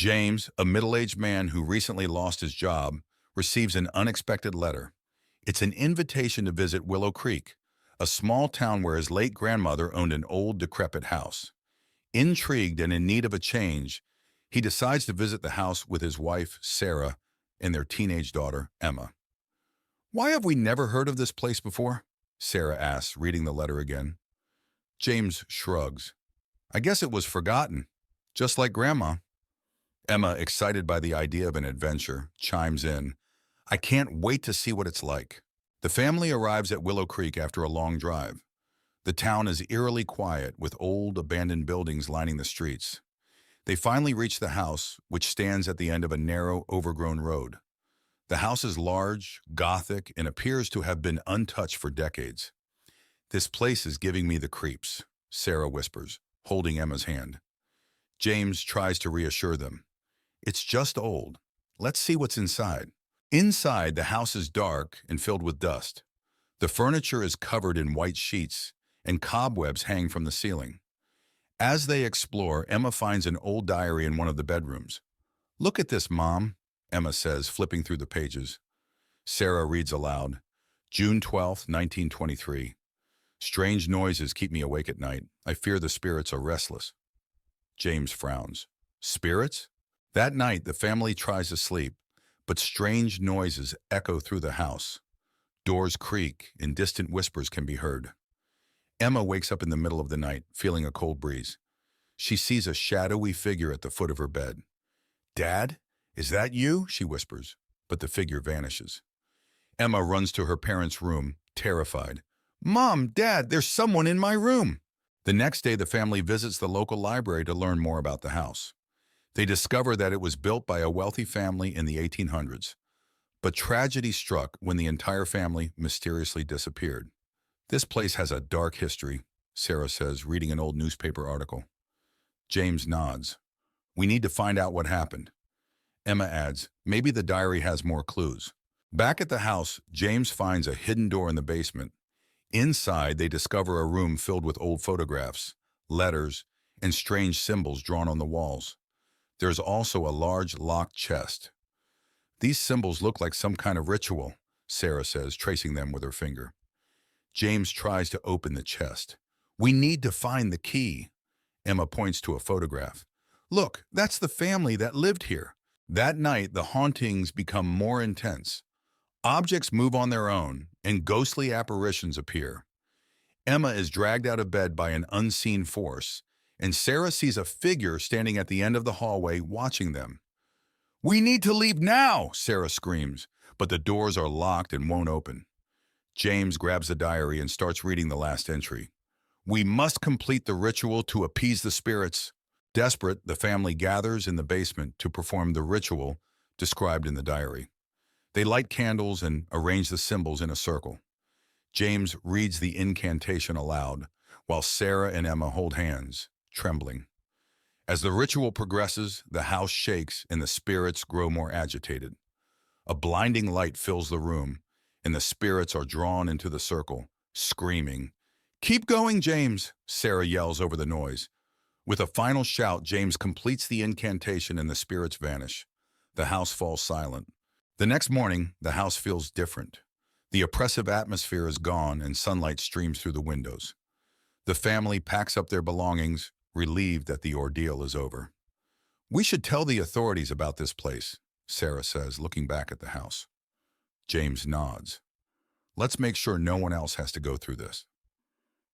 James, a middle-aged man who recently lost his job, receives an unexpected letter. It's an invitation to visit Willow Creek, a small town where his late grandmother owned an old, decrepit house. Intrigued and in need of a change, he decides to visit the house with his wife, Sarah, and their teenage daughter, Emma. "Why have we never heard of this place before?" Sarah asks, reading the letter again. James shrugs. "I guess it was forgotten, just like Grandma." Emma, excited by the idea of an adventure, chimes in, "I can't wait to see what it's like." The family arrives at Willow Creek after a long drive. The town is eerily quiet, with old, abandoned buildings lining the streets. They finally reach the house, which stands at the end of a narrow, overgrown road. The house is large, Gothic, and appears to have been untouched for decades. "This place is giving me the creeps," Sarah whispers, holding Emma's hand. James tries to reassure them. "It's just old. Let's see what's inside." Inside, the house is dark and filled with dust. The furniture is covered in white sheets, and cobwebs hang from the ceiling. As they explore, Emma finds an old diary in one of the bedrooms. "Look at this, Mom," Emma says, flipping through the pages. Sarah reads aloud, "June 12th, 1923. Strange noises keep me awake at night. I fear the spirits are restless." James frowns. "Spirits?" That night, the family tries to sleep, but strange noises echo through the house. Doors creak, and distant whispers can be heard. Emma wakes up in the middle of the night, feeling a cold breeze. She sees a shadowy figure at the foot of her bed. "Dad, is that you?" she whispers, but the figure vanishes. Emma runs to her parents' room, terrified. "Mom, Dad, there's someone in my room!" The next day, the family visits the local library to learn more about the house. They discover that it was built by a wealthy family in the 1800s. But tragedy struck when the entire family mysteriously disappeared. "This place has a dark history," Sarah says, reading an old newspaper article. James nods. "We need to find out what happened." Emma adds, "Maybe the diary has more clues." Back at the house, James finds a hidden door in the basement. Inside, they discover a room filled with old photographs, letters, and strange symbols drawn on the walls. There's also a large locked chest. "These symbols look like some kind of ritual," Sarah says, tracing them with her finger. James tries to open the chest. "We need to find the key." Emma points to a photograph. "Look, that's the family that lived here." That night, the hauntings become more intense. Objects move on their own, and ghostly apparitions appear. Emma is dragged out of bed by an unseen force, and Sarah sees a figure standing at the end of the hallway watching them. "We need to leave now!" Sarah screams, but the doors are locked and won't open. James grabs the diary and starts reading the last entry. "We must complete the ritual to appease the spirits." Desperate, the family gathers in the basement to perform the ritual described in the diary. They light candles and arrange the symbols in a circle. James reads the incantation aloud, while Sarah and Emma hold hands, trembling. As the ritual progresses, the house shakes and the spirits grow more agitated. A blinding light fills the room, and the spirits are drawn into the circle, screaming. "Keep going, James!" Sarah yells over the noise. With a final shout, James completes the incantation and the spirits vanish. The house falls silent. The next morning, the house feels different. The oppressive atmosphere is gone and sunlight streams through the windows. The family packs up their belongings, relieved that the ordeal is over. "We should tell the authorities about this place," Sarah says, looking back at the house. James nods. "Let's make sure no one else has to go through this."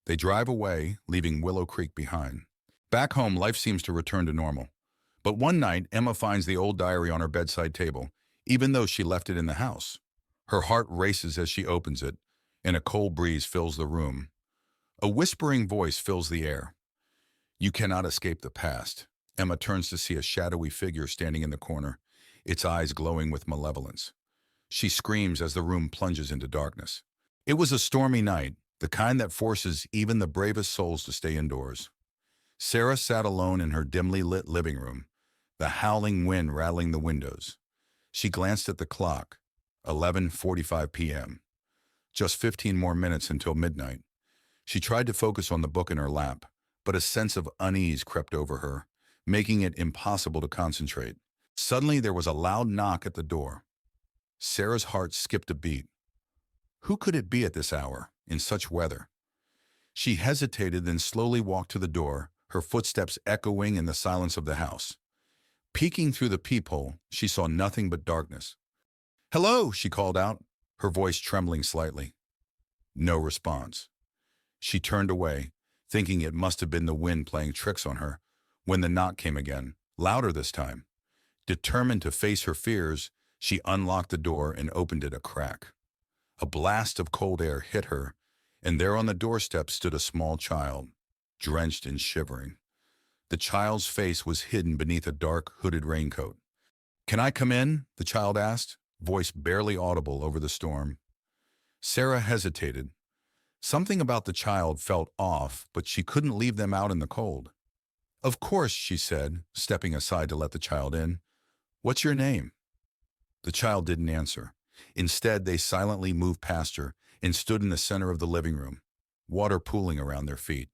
They drive away, leaving Willow Creek behind. Back home, life seems to return to normal. But one night, Emma finds the old diary on her bedside table, even though she left it in the house. Her heart races as she opens it, and a cold breeze fills the room. A whispering voice fills the air. "You cannot escape the past." Emma turns to see a shadowy figure standing in the corner, its eyes glowing with malevolence. She screams as the room plunges into darkness. It was a stormy night, the kind that forces even the bravest souls to stay indoors. Sarah sat alone in her dimly lit living room, the howling wind rattling the windows. She glanced at the clock, 11:45 p.m. Just 15 more minutes until midnight. She tried to focus on the book in her lap, but a sense of unease crept over her, making it impossible to concentrate. Suddenly, there was a loud knock at the door. Sarah's heart skipped a beat. Who could it be at this hour, in such weather? She hesitated, then slowly walked to the door, her footsteps echoing in the silence of the house. Peeking through the peephole, she saw nothing but darkness. "Hello," she called out, her voice trembling slightly. No response. She turned away, thinking it must have been the wind playing tricks on her, when the knock came again, louder this time. Determined to face her fears, she unlocked the door and opened it a crack. A blast of cold air hit her, and there on the doorstep stood a small child, drenched and shivering. The child's face was hidden beneath a dark, hooded raincoat. "Can I come in?" the child asked, voice barely audible over the storm. Sarah hesitated. Something about the child felt off, but she couldn't leave them out in the cold. "Of course," she said, stepping aside to let the child in. "What's your name?" The child didn't answer. Instead, they silently moved past her and stood in the center of the living room, water pooling around their feet.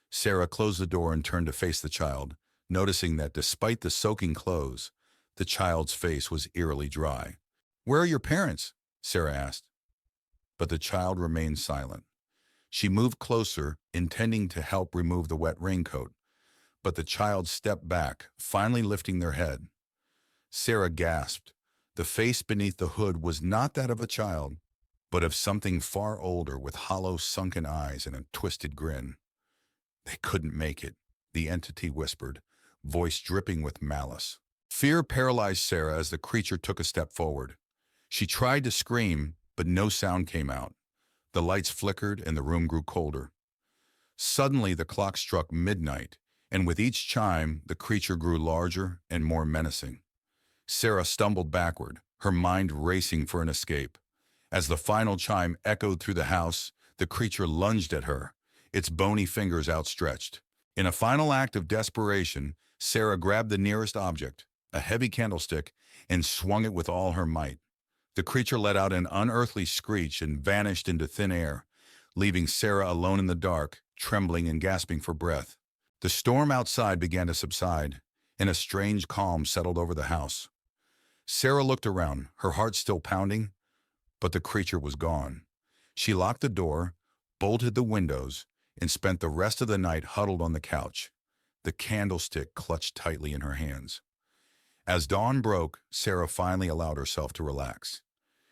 Sarah closed the door and turned to face the child, noticing that despite the soaking clothes, the child's face was eerily dry. "Where are your parents?" Sarah asked. But the child remained silent. She moved closer, intending to help remove the wet raincoat, but the child stepped back, finally lifting their head. Sarah gasped. The face beneath the hood was not that of a child, but of something far older with hollow, sunken eyes and a twisted grin. "They couldn't make it," the entity whispered, voice dripping with malice. Fear paralyzed Sarah as the creature took a step forward. She tried to scream, but no sound came out. The lights flickered and the room grew colder. Suddenly, the clock struck midnight, and with each chime, the creature grew larger and more menacing. Sarah stumbled backward, her mind racing for an escape. As the final chime echoed through the house, the creature lunged at her, its bony fingers outstretched. In a final act of desperation, Sarah grabbed the nearest object, a heavy candlestick, and swung it with all her might. The creature let out an unearthly screech and vanished into thin air, leaving Sarah alone in the dark, trembling and gasping for breath. The storm outside began to subside, and a strange calm settled over the house. Sarah looked around, her heart still pounding, but the creature was gone. She locked the door, bolted the windows, and spent the rest of the night huddled on the couch, the candlestick clutched tightly in her hands. As dawn broke, Sarah finally allowed herself to relax.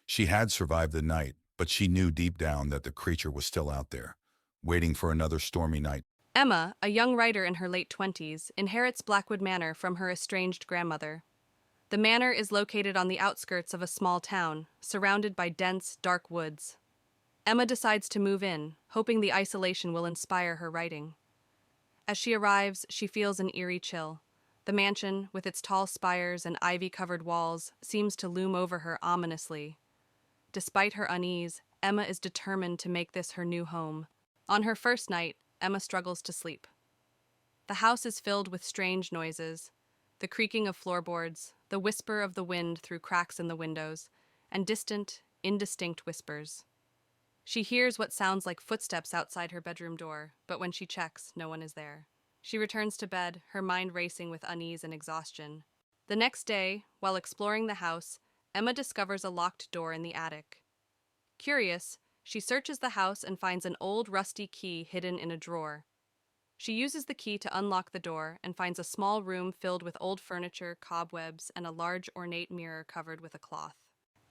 She had survived the night, but she knew deep down that the creature was still out there, waiting for another stormy night. Emma, a young writer in her late 20s, inherits Blackwood Manor from her estranged grandmother. The manor is located on the outskirts of a small town, surrounded by dense, dark woods. Emma decides to move in, hoping the isolation will inspire her writing. As she arrives, she feels an eerie chill. The mansion, with its tall spires and ivy-covered walls, seems to loom over her ominously. Despite her unease, Emma is determined to make this her new home. On her first night, Emma struggles to sleep. The house is filled with strange noises, the creaking of floorboards, the whisper of the wind through cracks in the windows, and distant, indistinct whispers. She hears what sounds like footsteps outside her bedroom door, but when she checks, no one is there. She returns to bed, her mind racing with unease and exhaustion. The next day, while exploring the house, Emma discovers a locked door in the attic. Curious, she searches the house and finds an old rusty key hidden in a drawer. She uses the key to unlock the door and finds a small room filled with old furniture, cobwebs, and a large ornate mirror covered with a cloth.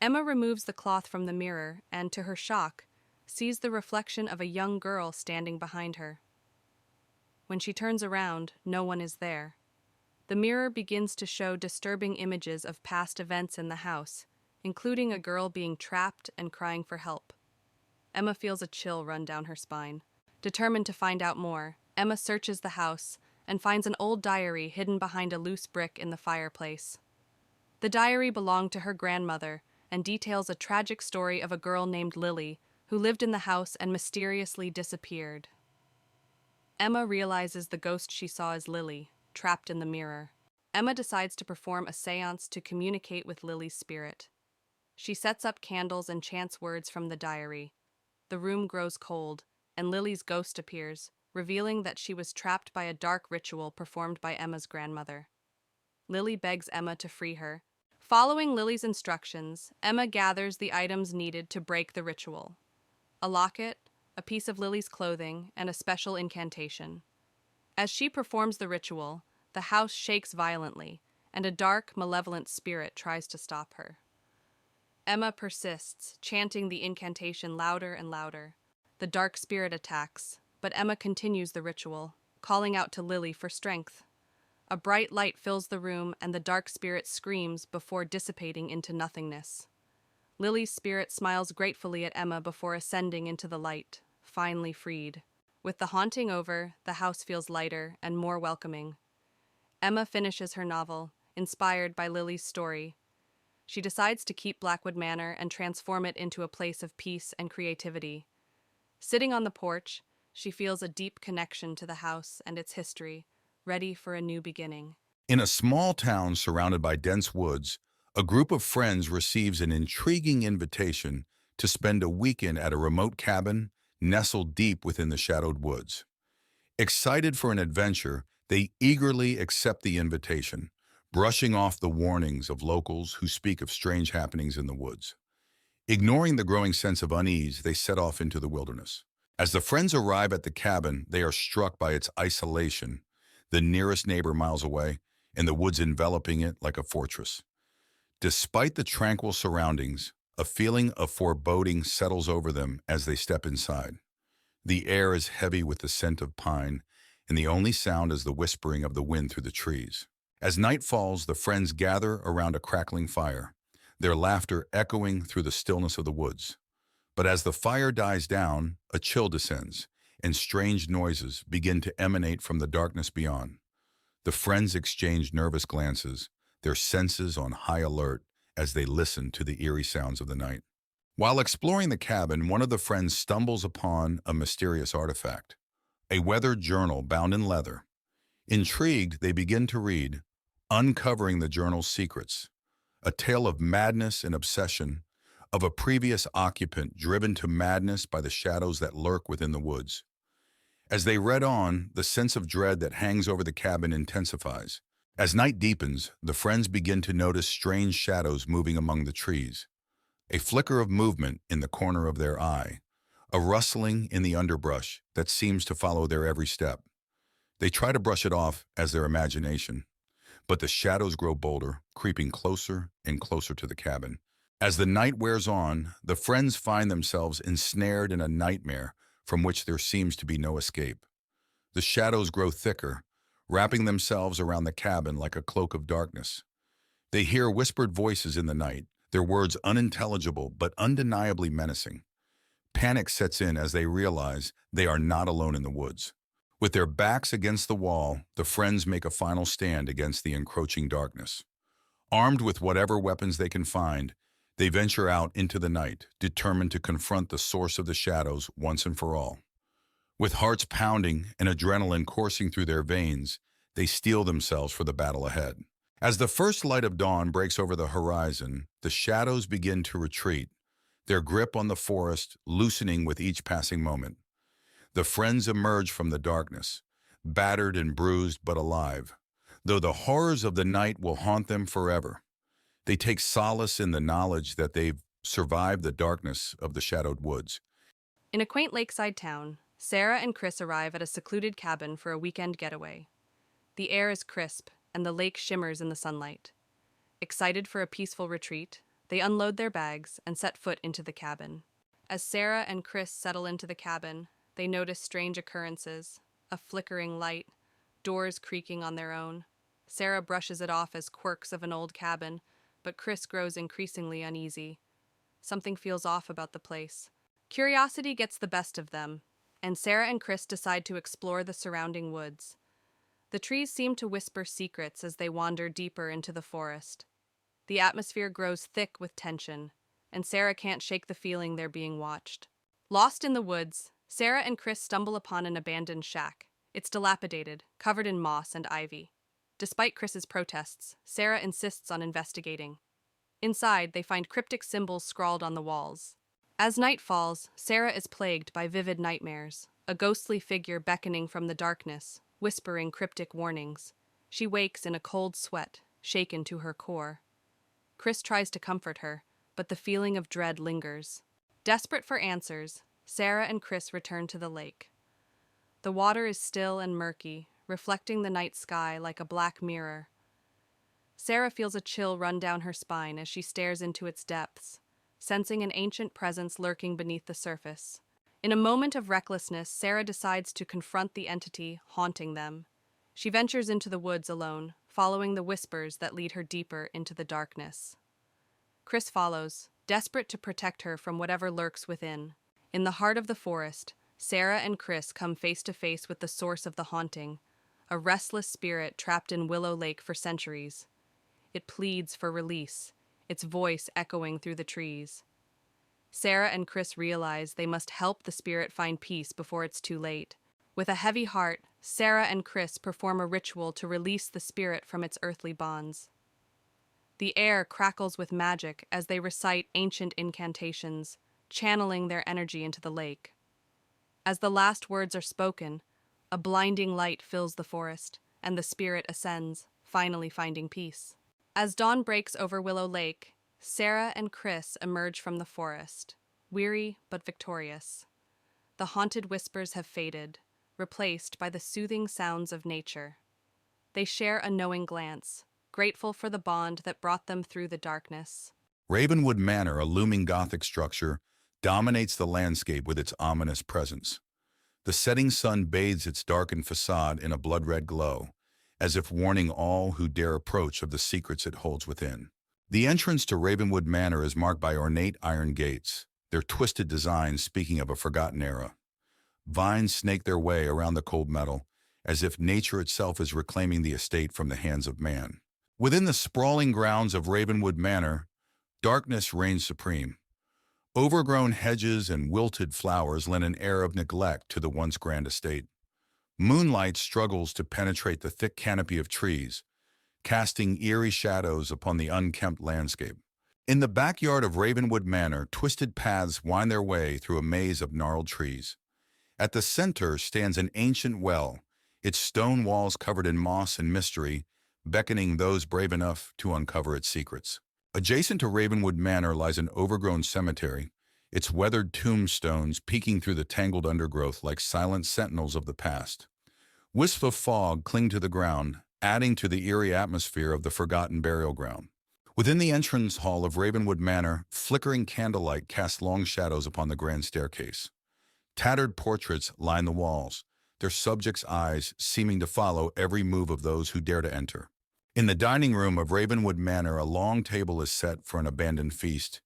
Emma removes the cloth from the mirror and, to her shock, sees the reflection of a young girl standing behind her. When she turns around, no one is there. The mirror begins to show disturbing images of past events in the house, including a girl being trapped and crying for help. Emma feels a chill run down her spine. Determined to find out more, Emma searches the house and finds an old diary hidden behind a loose brick in the fireplace. The diary belonged to her grandmother and details a tragic story of a girl named Lily who lived in the house and mysteriously disappeared. Emma realizes the ghost she saw is Lily, trapped in the mirror. Emma decides to perform a seance to communicate with Lily's spirit. She sets up candles and chants words from the diary. The room grows cold, and Lily's ghost appears, revealing that she was trapped by a dark ritual performed by Emma's grandmother. Lily begs Emma to free her. Following Lily's instructions, Emma gathers the items needed to break the ritual: a locket, a piece of Lily's clothing, and a special incantation. As she performs the ritual, the house shakes violently, and a dark, malevolent spirit tries to stop her. Emma persists, chanting the incantation louder and louder. The dark spirit attacks, but Emma continues the ritual, calling out to Lily for strength. A bright light fills the room, and the dark spirit screams before dissipating into nothingness. Lily's spirit smiles gratefully at Emma before ascending into the light, finally freed. With the haunting over, the house feels lighter and more welcoming. Emma finishes her novel, inspired by Lily's story. She decides to keep Blackwood Manor and transform it into a place of peace and creativity. Sitting on the porch, she feels a deep connection to the house and its history, ready for a new beginning. In a small town surrounded by dense woods, a group of friends receives an intriguing invitation to spend a weekend at a remote cabin nestled deep within the shadowed woods. Excited for an adventure, they eagerly accept the invitation, brushing off the warnings of locals who speak of strange happenings in the woods. Ignoring the growing sense of unease, they set off into the wilderness. As the friends arrive at the cabin, they are struck by its isolation, the nearest neighbor miles away, and the woods enveloping it like a fortress. Despite the tranquil surroundings, a feeling of foreboding settles over them as they step inside. The air is heavy with the scent of pine, and the only sound is the whispering of the wind through the trees. As night falls, the friends gather around a crackling fire, their laughter echoing through the stillness of the woods. But as the fire dies down, a chill descends, and strange noises begin to emanate from the darkness beyond. The friends exchange nervous glances, their senses on high alert as they listen to the eerie sounds of the night. While exploring the cabin, one of the friends stumbles upon a mysterious artifact, a weathered journal bound in leather. Intrigued, they begin to read, uncovering the journal's secrets, a tale of madness and obsession, of a previous occupant driven to madness by the shadows that lurk within the woods. As they read on, the sense of dread that hangs over the cabin intensifies. As night deepens, the friends begin to notice strange shadows moving among the trees. A flicker of movement in the corner of their eye, a rustling in the underbrush that seems to follow their every step. They try to brush it off as their imagination, but the shadows grow bolder, creeping closer and closer to the cabin. As the night wears on, the friends find themselves ensnared in a nightmare from which there seems to be no escape. The shadows grow thicker, wrapping themselves around the cabin like a cloak of darkness. They hear whispered voices in the night, their words unintelligible but undeniably menacing. Panic sets in as they realize they are not alone in the woods. With their backs against the wall, the friends make a final stand against the encroaching darkness. Armed with whatever weapons they can find, they venture out into the night, determined to confront the source of the shadows once and for all. With hearts pounding and adrenaline coursing through their veins, they steel themselves for the battle ahead. As the first light of dawn breaks over the horizon, the shadows begin to retreat, their grip on the forest loosening with each passing moment. The friends emerge from the darkness, battered and bruised but alive, though the horrors of the night will haunt them forever. They take solace in the knowledge that they've survived the darkness of the shadowed woods. In a quaint lakeside town, Sarah and Chris arrive at a secluded cabin for a weekend getaway. The air is crisp, and the lake shimmers in the sunlight. Excited for a peaceful retreat, they unload their bags and set foot into the cabin. As Sarah and Chris settle into the cabin, they notice strange occurrences: a flickering light, doors creaking on their own. Sarah brushes it off as quirks of an old cabin, but Chris grows increasingly uneasy. Something feels off about the place. Curiosity gets the best of them, and Sarah and Chris decide to explore the surrounding woods. The trees seem to whisper secrets as they wander deeper into the forest. The atmosphere grows thick with tension, and Sarah can't shake the feeling they're being watched. Lost in the woods, Sarah and Chris stumble upon an abandoned shack. It's dilapidated, covered in moss and ivy. Despite Chris's protests, Sarah insists on investigating. Inside, they find cryptic symbols scrawled on the walls. As night falls, Sarah is plagued by vivid nightmares. a ghostly figure beckoning from the darkness, whispering cryptic warnings. She wakes in a cold sweat, shaken to her core. Chris tries to comfort her, but the feeling of dread lingers. Desperate for answers, Sarah and Chris return to the lake. The water is still and murky, reflecting the night sky like a black mirror. Sarah feels a chill run down her spine as she stares into its depths, sensing an ancient presence lurking beneath the surface. In a moment of recklessness, Sarah decides to confront the entity haunting them. She ventures into the woods alone, following the whispers that lead her deeper into the darkness. Chris follows, desperate to protect her from whatever lurks within. In the heart of the forest, Sarah and Chris come face to face with the source of the haunting, a restless spirit trapped in Willow Lake for centuries. It pleads for release, its voice echoing through the trees. Sarah and Chris realize they must help the spirit find peace before it's too late. With a heavy heart, Sarah and Chris perform a ritual to release the spirit from its earthly bonds. The air crackles with magic as they recite ancient incantations, channeling their energy into the lake. As the last words are spoken, a blinding light fills the forest, and the spirit ascends, finally finding peace. As dawn breaks over Willow Lake, Sarah and Chris emerge from the forest, weary but victorious. The haunted whispers have faded, replaced by the soothing sounds of nature. They share a knowing glance, grateful for the bond that brought them through the darkness. Ravenwood Manor, a looming Gothic structure, dominates the landscape with its ominous presence. The setting sun bathes its darkened facade in a blood-red glow, as if warning all who dare approach of the secrets it holds within. The entrance to Ravenwood Manor is marked by ornate iron gates, their twisted designs speaking of a forgotten era. Vines snake their way around the cold metal, as if nature itself is reclaiming the estate from the hands of man. Within the sprawling grounds of Ravenwood Manor, darkness reigns supreme. Overgrown hedges and wilted flowers lend an air of neglect to the once grand estate. Moonlight struggles to penetrate the thick canopy of trees, casting eerie shadows upon the unkempt landscape. In the backyard of Ravenwood Manor, twisted paths wind their way through a maze of gnarled trees. At the center stands an ancient well, its stone walls covered in moss and mystery, beckoning those brave enough to uncover its secrets. Adjacent to Ravenwood Manor lies an overgrown cemetery, its weathered tombstones peeking through the tangled undergrowth like silent sentinels of the past. Wisps of fog cling to the ground, adding to the eerie atmosphere of the forgotten burial ground. Within the entrance hall of Ravenwood Manor, flickering candlelight casts long shadows upon the grand staircase. Tattered portraits line the walls, their subjects' eyes seeming to follow every move of those who dare to enter. In the dining room of Ravenwood Manor, a long table is set for an abandoned feast,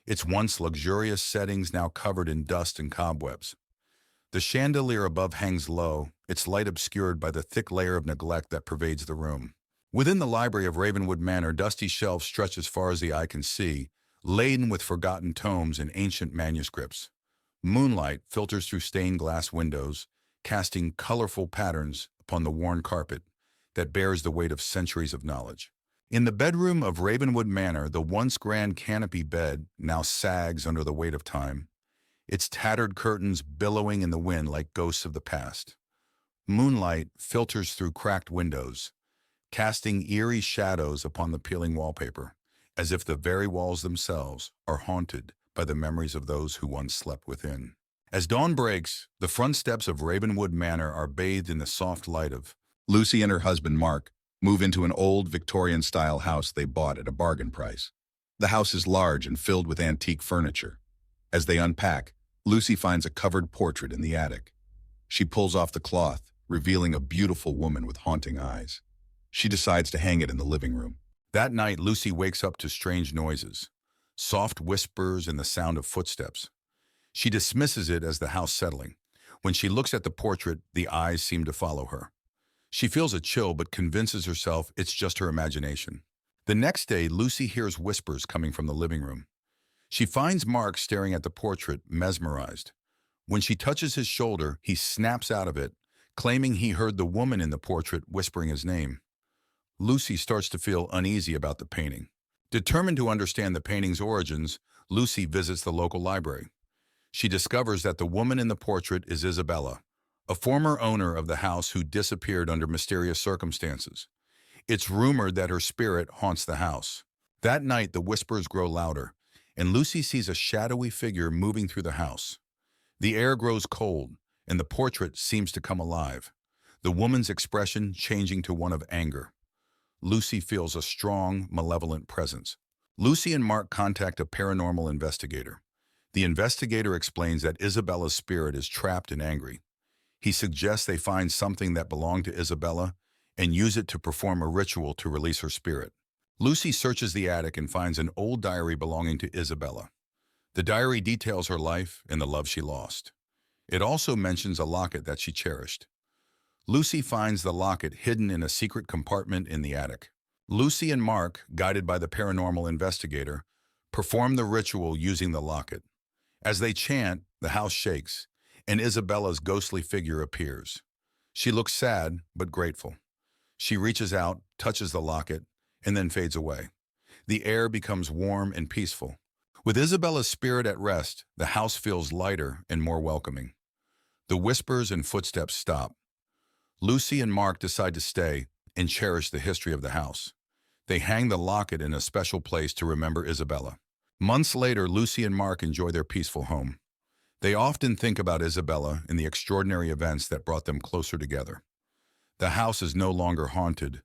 its once luxurious settings now covered in dust and cobwebs. The chandelier above hangs low, its light obscured by the thick layer of neglect that pervades the room. Within the library of Ravenwood Manor, dusty shelves stretch as far as the eye can see, laden with forgotten tomes and ancient manuscripts. Moonlight filters through stained glass windows, casting colorful patterns upon the worn carpet that bears the weight of centuries of knowledge. In the bedroom of Ravenwood Manor, the once grand canopy bed now sags under the weight of time, its tattered curtains billowing in the wind like ghosts of the past. Moonlight filters through cracked windows, casting eerie shadows upon the peeling wallpaper, as if the very walls themselves are haunted by the memories of those who once slept within. As dawn breaks, the front steps of Ravenwood Manor are bathed in the soft light of Lucy and her husband Mark move into an old Victorian-style house they bought at a bargain price. The house is large and filled with antique furniture. As they unpack, Lucy finds a covered portrait in the attic. She pulls off the cloth, revealing a beautiful woman with haunting eyes. She decides to hang it in the living room. That night, Lucy wakes up to strange noises, soft whispers and the sound of footsteps. She dismisses it as the house settling. When she looks at the portrait, the eyes seem to follow her. She feels a chill but convinces herself it's just her imagination. The next day, Lucy hears whispers coming from the living room. She finds Mark staring at the portrait, mesmerized. When she touches his shoulder, he snaps out of it, claiming he heard the woman in the portrait whispering his name. Lucy starts to feel uneasy about the painting. Determined to understand the painting's origins, Lucy visits the local library. She discovers that the woman in the portrait is Isabella, a former owner of the house who disappeared under mysterious circumstances. It's rumored that her spirit haunts the house. That night, the whispers grow louder, and Lucy sees a shadowy figure moving through the house. The air grows cold, and the portrait seems to come alive, the woman's expression changing to one of anger. Lucy feels a strong, malevolent presence. Lucy and Mark contact a paranormal investigator. The investigator explains that Isabella's spirit is trapped and angry. He suggests they find something that belonged to Isabella and use it to perform a ritual to release her spirit. Lucy searches the attic and finds an old diary belonging to Isabella. The diary details her life and the love she lost. It also mentions a locket that she cherished. Lucy finds the locket hidden in a secret compartment in the attic. Lucy and Mark, guided by the paranormal investigator, perform the ritual using the locket. As they chant, the house shakes, and Isabella's ghostly figure appears. She looks sad, but grateful. She reaches out, touches the locket, and then fades away. The air becomes warm and peaceful. With Isabella's spirit at rest, the house feels lighter and more welcoming. The whispers and footsteps stop. Lucy and Mark decide to stay and cherish the history of the house. They hang the locket in a special place to remember Isabella. Months later, Lucy and Mark enjoy their peaceful home. They often think about Isabella and the extraordinary events that brought them closer together. The house is no longer haunted,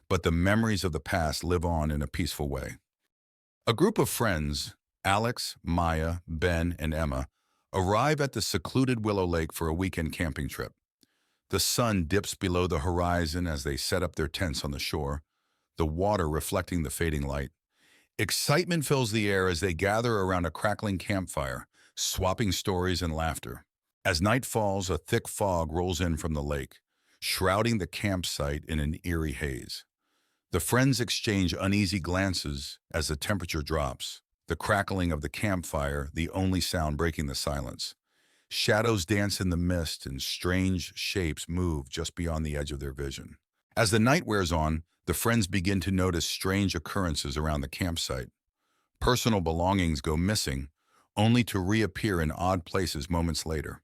but the memories of the past live on in a peaceful way. A group of friends, Alex, Maya, Ben, and Emma, arrive at the secluded Willow Lake for a weekend camping trip. The sun dips below the horizon as they set up their tents on the shore, the water reflecting the fading light. Excitement fills the air as they gather around a crackling campfire, swapping stories and laughter. As night falls, a thick fog rolls in from the lake, shrouding the campsite in an eerie haze. The friends exchange uneasy glances as the temperature drops, the crackling of the campfire the only sound breaking the silence. Shadows dance in the mist and strange shapes move just beyond the edge of their vision. As the night wears on, the friends begin to notice strange occurrences around the campsite. Personal belongings go missing, only to reappear in odd places moments later.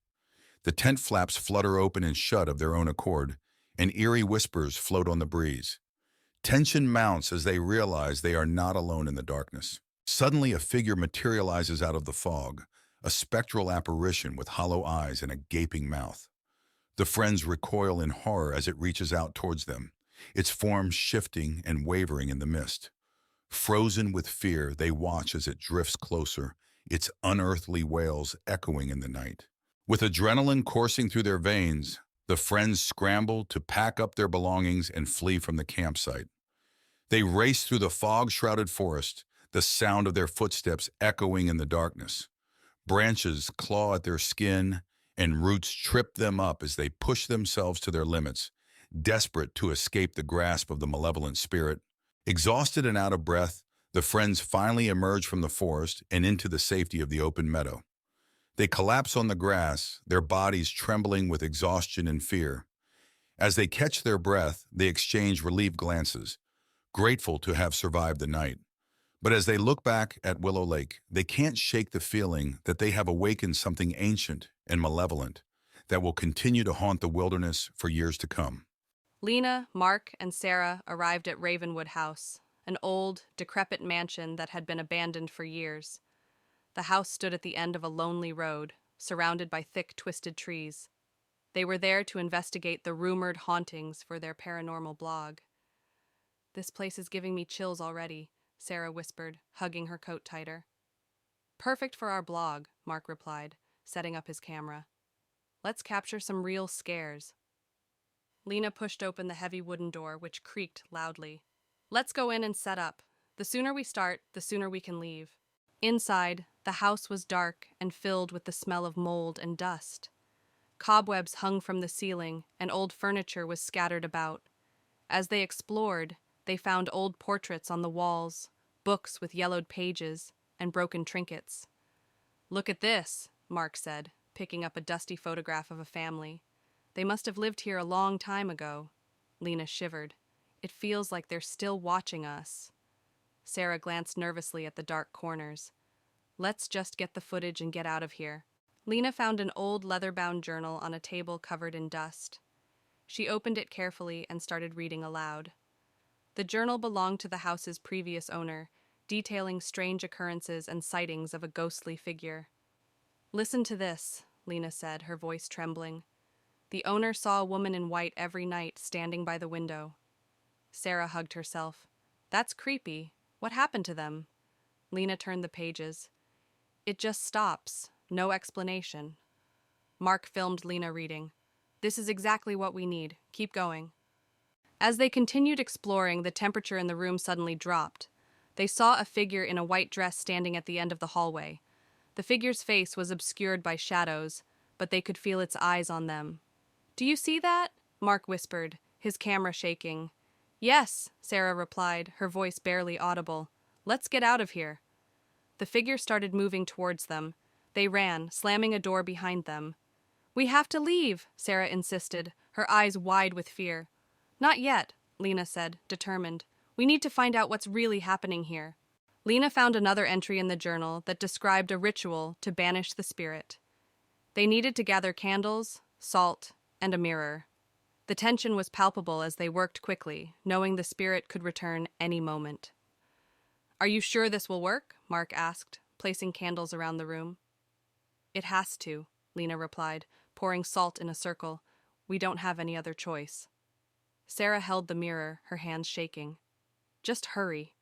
The tent flaps flutter open and shut of their own accord, and eerie whispers float on the breeze. Tension mounts as they realize they are not alone in the darkness. Suddenly, a figure materializes out of the fog, a spectral apparition with hollow eyes and a gaping mouth. The friends recoil in horror as it reaches out towards them, its form shifting and wavering in the mist. Frozen with fear, they watch as it drifts closer, its unearthly wails echoing in the night. With adrenaline coursing through their veins, the friends scramble to pack up their belongings and flee from the campsite. They race through the fog-shrouded forest, the sound of their footsteps echoing in the darkness. Branches claw at their skin, and roots trip them up as they push themselves to their limits, desperate to escape the grasp of the malevolent spirit. Exhausted and out of breath, the friends finally emerge from the forest and into the safety of the open meadow. They collapse on the grass, their bodies trembling with exhaustion and fear. As they catch their breath, they exchange relieved glances, grateful to have survived the night. But as they look back at Willow Lake, they can't shake the feeling that they have awakened something ancient and malevolent that will continue to haunt the wilderness for years to come. Lena, Mark, and Sarah arrived at Ravenwood House, an old, decrepit mansion that had been abandoned for years. The house stood at the end of a lonely road, surrounded by thick, twisted trees. They were there to investigate the rumored hauntings for their paranormal blog. "This place is giving me chills already," Sarah whispered, hugging her coat tighter. "Perfect for our blog," Mark replied, setting up his camera. "Let's capture some real scares." Lena pushed open the heavy wooden door, which creaked loudly. "Let's go in and set up. The sooner we start, the sooner we can leave." Inside, the house was dark and filled with the smell of mold and dust. Cobwebs hung from the ceiling, and old furniture was scattered about. As they explored, they found old portraits on the walls, books with yellowed pages, and broken trinkets. "Look at this," Mark said, picking up a dusty photograph of a family. "They must have lived here a long time ago." Lena shivered. "It feels like they're still watching us." Sarah glanced nervously at the dark corners. "Let's just get the footage and get out of here." Lena found an old leather-bound journal on a table covered in dust. She opened it carefully and started reading aloud. The journal belonged to the house's previous owner, detailing strange occurrences and sightings of a ghostly figure. "Listen to this," Lena said, her voice trembling. "The owner saw a woman in white every night standing by the window." Sarah hugged herself. "That's creepy. What happened to them?" Lena turned the pages. "It just stops. No explanation." Mark filmed Lena reading. "This is exactly what we need. Keep going." As they continued exploring, the temperature in the room suddenly dropped. They saw a figure in a white dress standing at the end of the hallway. The figure's face was obscured by shadows, but they could feel its eyes on them. "Do you see that?" Mark whispered, his camera shaking. "Yes," Sarah replied, her voice barely audible. "Let's get out of here." The figure started moving towards them. They ran, slamming a door behind them. "We have to leave," Sarah insisted, her eyes wide with fear. "Not yet," Lena said, determined. "We need to find out what's really happening here." Lena found another entry in the journal that described a ritual to banish the spirit. They needed to gather candles, salt, and a mirror. The tension was palpable as they worked quickly, knowing the spirit could return any moment. "Are you sure this will work?" Mark asked, placing candles around the room. "It has to," Lena replied, pouring salt in a circle. "We don't have any other choice." Sarah held the mirror, her hands shaking. "Just hurry."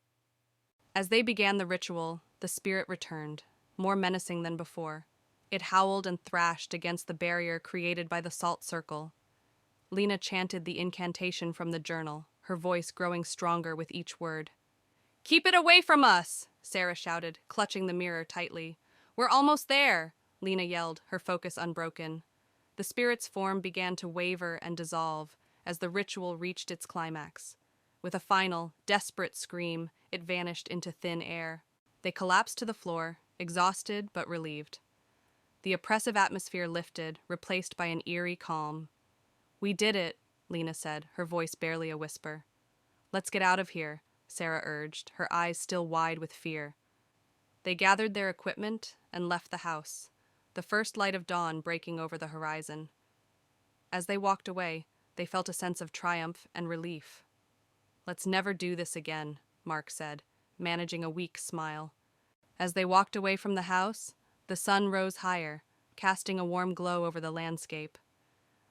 As they began the ritual, the spirit returned, more menacing than before. It howled and thrashed against the barrier created by the salt circle. Lena chanted the incantation from the journal, her voice growing stronger with each word. "Keep it away from us!" Sarah shouted, clutching the mirror tightly. "We're almost there!" Lena yelled, her focus unbroken. The spirit's form began to waver and dissolve as the ritual reached its climax. With a final, desperate scream, it vanished into thin air. They collapsed to the floor, exhausted but relieved. The oppressive atmosphere lifted, replaced by an eerie calm. "We did it," Lena said, her voice barely a whisper. "Let's get out of here," Sarah urged, her eyes still wide with fear. They gathered their equipment and left the house, the first light of dawn breaking over the horizon. As they walked away, they felt a sense of triumph and relief. "Let's never do this again," Mark said, managing a weak smile. As they walked away from the house, the sun rose higher, casting a warm glow over the landscape.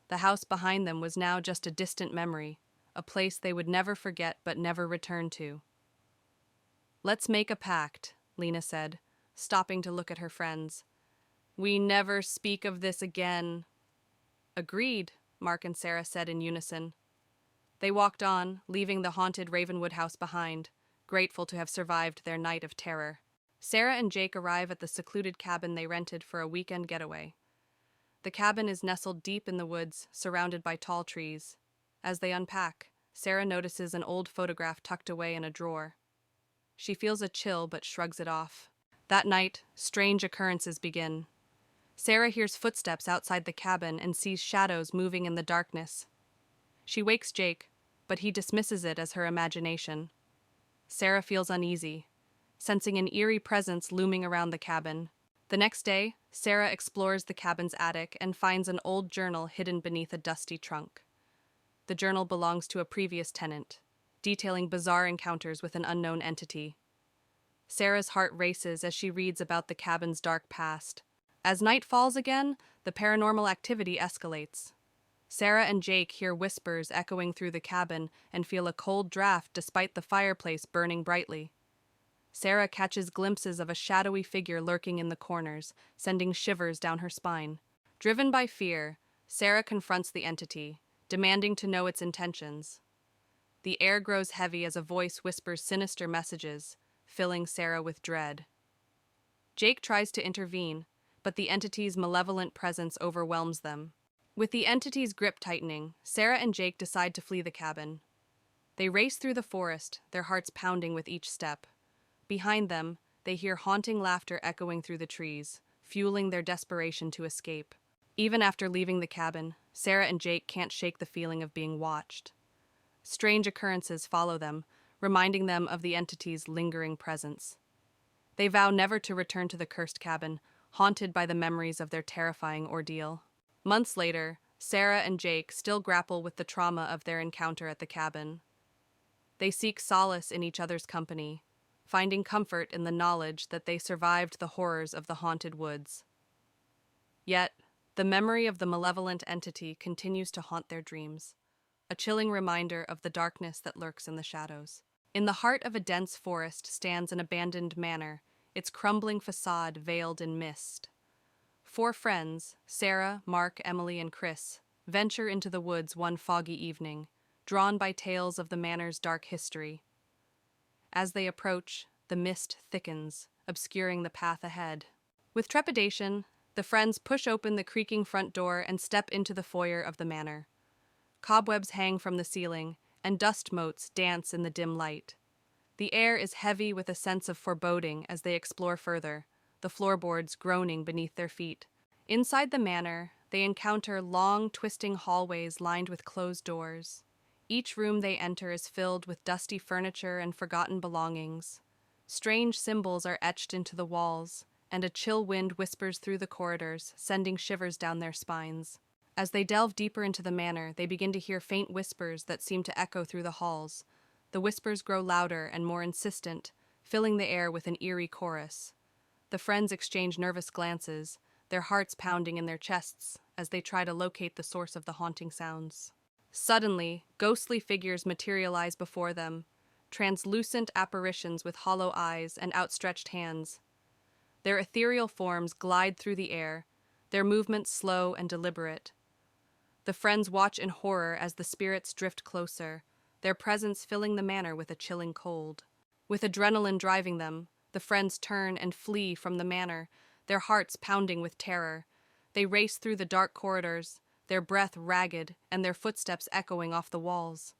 The house behind them was now just a distant memory, a place they would never forget but never return to. "Let's make a pact," Lena said, stopping to look at her friends. "We never speak of this again." "Agreed," Mark and Sarah said in unison. They walked on, leaving the haunted Ravenwood house behind, grateful to have survived their night of terror. Sarah and Jake arrive at the secluded cabin they rented for a weekend getaway. The cabin is nestled deep in the woods, surrounded by tall trees. As they unpack, Sarah notices an old photograph tucked away in a drawer. She feels a chill but shrugs it off. That night, strange occurrences begin. Sarah hears footsteps outside the cabin and sees shadows moving in the darkness. She wakes Jake, but he dismisses it as her imagination. Sarah feels uneasy, sensing an eerie presence looming around the cabin. The next day, Sarah explores the cabin's attic and finds an old journal hidden beneath a dusty trunk. The journal belongs to a previous tenant, detailing bizarre encounters with an unknown entity. Sarah's heart races as she reads about the cabin's dark past. As night falls again, the paranormal activity escalates. Sarah and Jake hear whispers echoing through the cabin and feel a cold draft despite the fireplace burning brightly. Sarah catches glimpses of a shadowy figure lurking in the corners, sending shivers down her spine. Driven by fear, Sarah confronts the entity, demanding to know its intentions. The air grows heavy as a voice whispers sinister messages, filling Sarah with dread. Jake tries to intervene, but the entity's malevolent presence overwhelms them. With the entity's grip tightening, Sarah and Jake decide to flee the cabin. They race through the forest, their hearts pounding with each step. Behind them, they hear haunting laughter echoing through the trees, fueling their desperation to escape. Even after leaving the cabin, Sarah and Jake can't shake the feeling of being watched. Strange occurrences follow them, reminding them of the entity's lingering presence. They vow never to return to the cursed cabin, haunted by the memories of their terrifying ordeal. Months later, Sarah and Jake still grapple with the trauma of their encounter at the cabin. They seek solace in each other's company, finding comfort in the knowledge that they survived the horrors of the haunted woods. Yet, the memory of the malevolent entity continues to haunt their dreams, a chilling reminder of the darkness that lurks in the shadows. In the heart of a dense forest stands an abandoned manor, its crumbling facade veiled in mist. Four friends, Sarah, Mark, Emily, and Chris, venture into the woods one foggy evening, drawn by tales of the manor's dark history. As they approach, the mist thickens, obscuring the path ahead. With trepidation, the friends push open the creaking front door and step into the foyer of the manor. Cobwebs hang from the ceiling, and dust motes dance in the dim light. The air is heavy with a sense of foreboding as they explore further, the floorboards groaning beneath their feet. Inside the manor, they encounter long, twisting hallways lined with closed doors. Each room they enter is filled with dusty furniture and forgotten belongings. Strange symbols are etched into the walls, and a chill wind whispers through the corridors, sending shivers down their spines. As they delve deeper into the manor, they begin to hear faint whispers that seem to echo through the halls. The whispers grow louder and more insistent, filling the air with an eerie chorus. The friends exchange nervous glances, their hearts pounding in their chests as they try to locate the source of the haunting sounds. Suddenly, ghostly figures materialize before them, translucent apparitions with hollow eyes and outstretched hands. Their ethereal forms glide through the air, their movements slow and deliberate. The friends watch in horror as the spirits drift closer, their presence filling the manor with a chilling cold. With adrenaline driving them, the friends turn and flee from the manor, their hearts pounding with terror. They race through the dark corridors, their breath ragged and their footsteps echoing off the walls.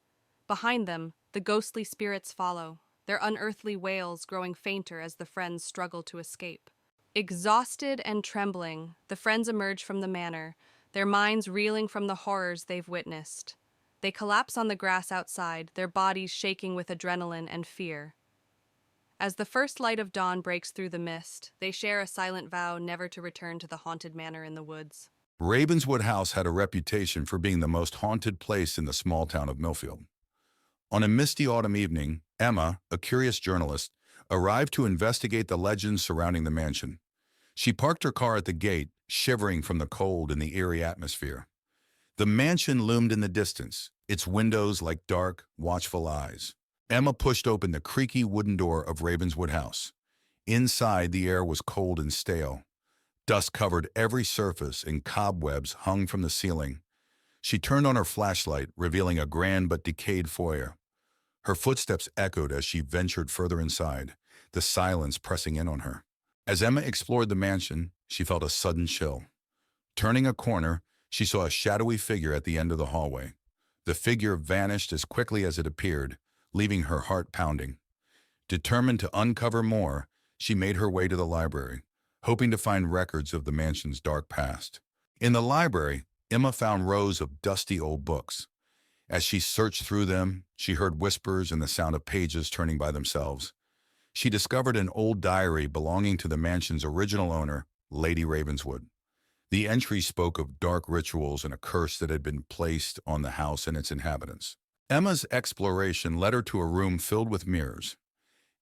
Behind them, the ghostly spirits follow, their unearthly wails growing fainter as the friends struggle to escape. Exhausted and trembling, the friends emerge from the manor, their minds reeling from the horrors they've witnessed. They collapse on the grass outside, their bodies shaking with adrenaline and fear. As the first light of dawn breaks through the mist, they share a silent vow never to return to the haunted manor in the woods. Ravenswood House had a reputation for being the most haunted place in the small town of Millfield. On a misty autumn evening, Emma, a curious journalist, arrived to investigate the legends surrounding the mansion. She parked her car at the gate, shivering from the cold and the eerie atmosphere. The mansion loomed in the distance, its windows like dark, watchful eyes. Emma pushed open the creaky wooden door of Ravenswood House. Inside, the air was cold and stale. Dust covered every surface and cobwebs hung from the ceiling. She turned on her flashlight, revealing a grand but decayed foyer. Her footsteps echoed as she ventured further inside, the silence pressing in on her. As Emma explored the mansion, she felt a sudden chill. Turning a corner, she saw a shadowy figure at the end of the hallway. The figure vanished as quickly as it appeared, leaving her heart pounding. Determined to uncover more, she made her way to the library, hoping to find records of the mansion's dark past. In the library, Emma found rows of dusty old books. As she searched through them, she heard whispers and the sound of pages turning by themselves. She discovered an old diary belonging to the mansion's original owner, Lady Ravenswood. The entry spoke of dark rituals and a curse that had been placed on the house and its inhabitants. Emma's exploration led her to a room filled with mirrors.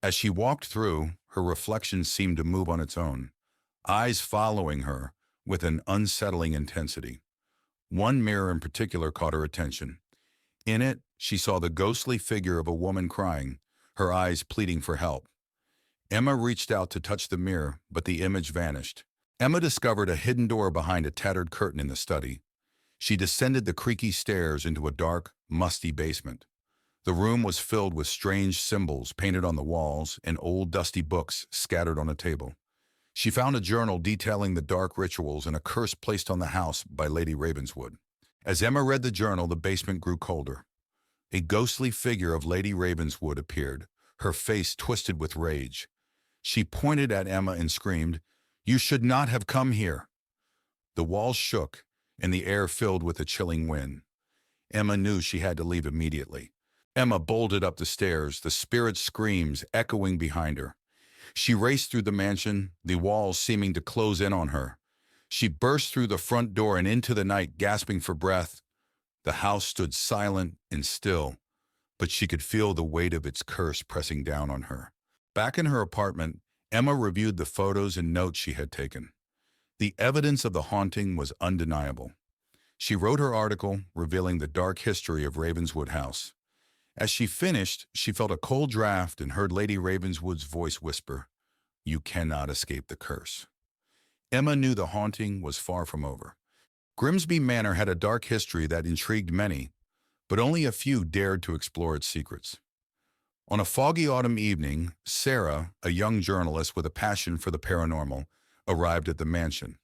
As she walked through, her reflection seemed to move on its own, eyes following her with an unsettling intensity. One mirror in particular caught her attention. In it, she saw the ghostly figure of a woman crying, her eyes pleading for help. Emma reached out to touch the mirror, but the image vanished. Emma discovered a hidden door behind a tattered curtain in the study. She descended the creaky stairs into a dark, musty basement. The room was filled with strange symbols painted on the walls and old dusty books scattered on a table. She found a journal detailing the dark rituals and a curse placed on the house by Lady Ravenswood. As Emma read the journal, the basement grew colder. A ghostly figure of Lady Ravenswood appeared, her face twisted with rage. She pointed at Emma and screamed, "You should not have come here." The walls shook, and the air filled with a chilling wind. Emma knew she had to leave immediately. Emma bolted up the stairs, the spirit's screams echoing behind her. She raced through the mansion, the walls seeming to close in on her. She burst through the front door and into the night, gasping for breath. The house stood silent and still, but she could feel the weight of its curse pressing down on her. Back in her apartment, Emma reviewed the photos and notes she had taken. The evidence of the haunting was undeniable. She wrote her article revealing the dark history of Ravenswood House. As she finished, she felt a cold draft and heard Lady Ravenswood's voice whisper, "You cannot escape the curse." Emma knew the haunting was far from over. Grimsby Manor had a dark history that intrigued many, but only a few dared to explore its secrets. On a foggy autumn evening, Sarah, a young journalist with a passion for the paranormal, arrived at the mansion.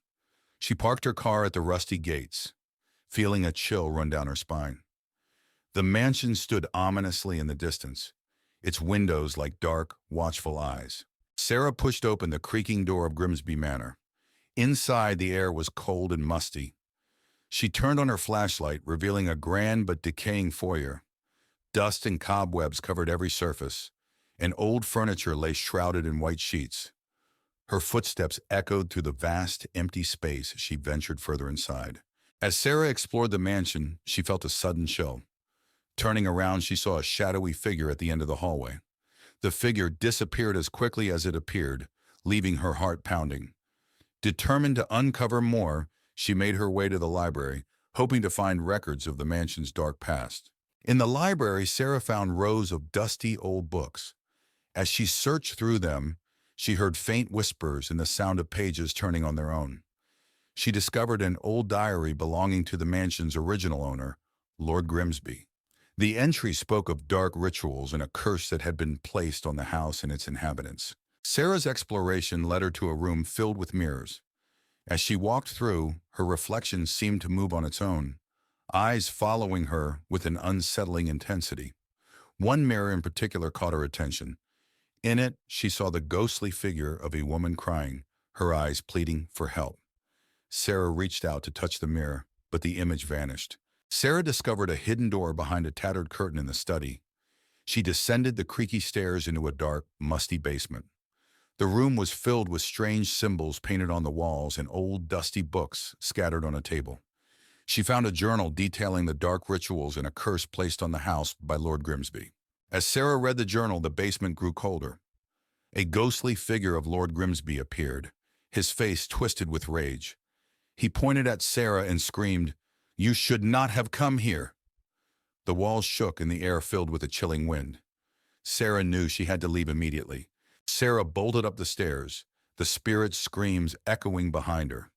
She parked her car at the rusty gates, feeling a chill run down her spine. The mansion stood ominously in the distance, its windows like dark, watchful eyes. Sarah pushed open the creaking door of Grimsby Manor. Inside, the air was cold and musty. She turned on her flashlight, revealing a grand but decaying foyer. Dust and cobwebs covered every surface, and old furniture lay shrouded in white sheets. Her footsteps echoed through the vast, empty space as she ventured further inside. As Sarah explored the mansion, she felt a sudden chill. Turning around, she saw a shadowy figure at the end of the hallway. The figure disappeared as quickly as it appeared, leaving her heart pounding. Determined to uncover more, she made her way to the library, hoping to find records of the mansion's dark past. In the library, Sarah found rows of dusty old books. As she searched through them, she heard faint whispers and the sound of pages turning on their own. She discovered an old diary belonging to the mansion's original owner, Lord Grimsby. The entry spoke of dark rituals and a curse that had been placed on the house and its inhabitants. Sarah's exploration led her to a room filled with mirrors. As she walked through, her reflection seemed to move on its own, eyes following her with an unsettling intensity. One mirror in particular caught her attention. In it, she saw the ghostly figure of a woman crying, her eyes pleading for help. Sarah reached out to touch the mirror, but the image vanished. Sarah discovered a hidden door behind a tattered curtain in the study. She descended the creaky stairs into a dark, musty basement. The room was filled with strange symbols painted on the walls and old, dusty books scattered on a table. She found a journal detailing the dark rituals and a curse placed on the house by Lord Grimsby. As Sarah read the journal, the basement grew colder. A ghostly figure of Lord Grimsby appeared, his face twisted with rage. He pointed at Sarah and screamed, "You should not have come here." The walls shook and the air filled with a chilling wind. Sarah knew she had to leave immediately. Sarah bolted up the stairs, the spirit's screams echoing behind her.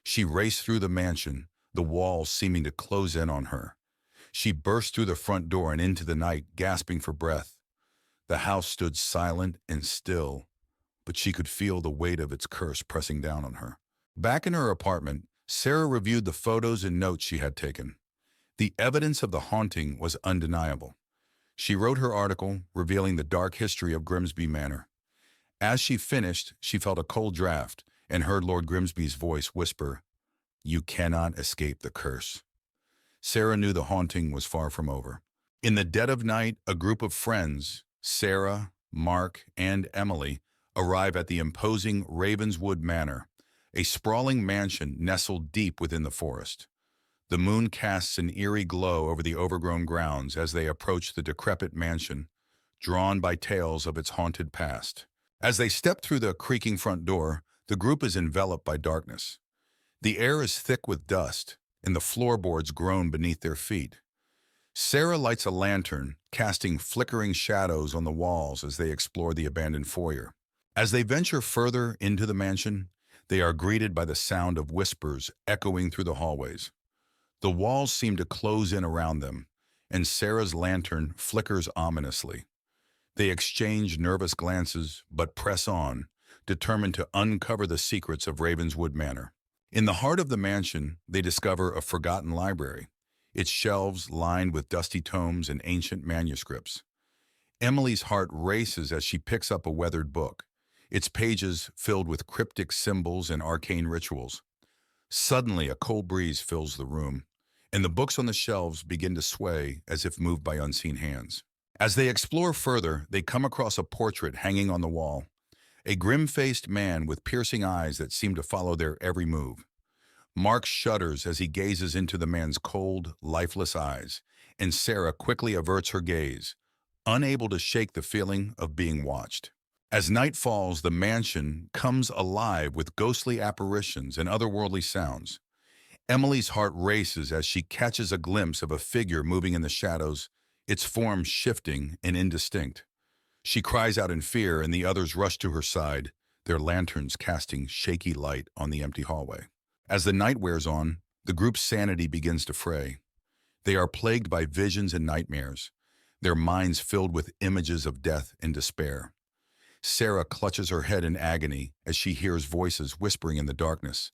She raced through the mansion, the walls seeming to close in on her. She burst through the front door and into the night, gasping for breath. The house stood silent and still, but she could feel the weight of its curse pressing down on her. Back in her apartment, Sarah reviewed the photos and notes she had taken. The evidence of the haunting was undeniable. She wrote her article, revealing the dark history of Grimsby Manor. As she finished, she felt a cold draft and heard Lord Grimsby's voice whisper, "You cannot escape the curse." Sarah knew the haunting was far from over. In the dead of night, a group of friends, Sarah, Mark, and Emily, arrive at the imposing Ravenswood Manor, a sprawling mansion nestled deep within the forest. The moon casts an eerie glow over the overgrown grounds as they approach the decrepit mansion, drawn by tales of its haunted past. As they step through the creaking front door, the group is enveloped by darkness. The air is thick with dust, and the floorboards groan beneath their feet. Sarah lights a lantern, casting flickering shadows on the walls as they explore the abandoned foyer. As they venture further into the mansion, they are greeted by the sound of whispers echoing through the hallways. The walls seem to close in around them, and Sarah's lantern flickers ominously. They exchange nervous glances, but press on, determined to uncover the secrets of Ravenswood Manor. In the heart of the mansion, they discover a forgotten library, its shelves lined with dusty tomes and ancient manuscripts. Emily's heart races as she picks up a weathered book, its pages filled with cryptic symbols and arcane rituals. Suddenly, a cold breeze fills the room, and the books on the shelves begin to sway as if moved by unseen hands. As they explore further, they come across a portrait hanging on the wall, a grim-faced man with piercing eyes that seem to follow their every move. Mark shudders as he gazes into the man's cold, lifeless eyes, and Sarah quickly averts her gaze, unable to shake the feeling of being watched. As night falls, the mansion comes alive with ghostly apparitions and otherworldly sounds. Emily's heart races as she catches a glimpse of a figure moving in the shadows, its form shifting and indistinct. She cries out in fear, and the others rush to her side, their lanterns casting shaky light on the empty hallway. As the night wears on, the group's sanity begins to fray. They are plagued by visions and nightmares, their minds filled with images of death and despair. Sarah clutches her head in agony as she hears voices whispering in the darkness,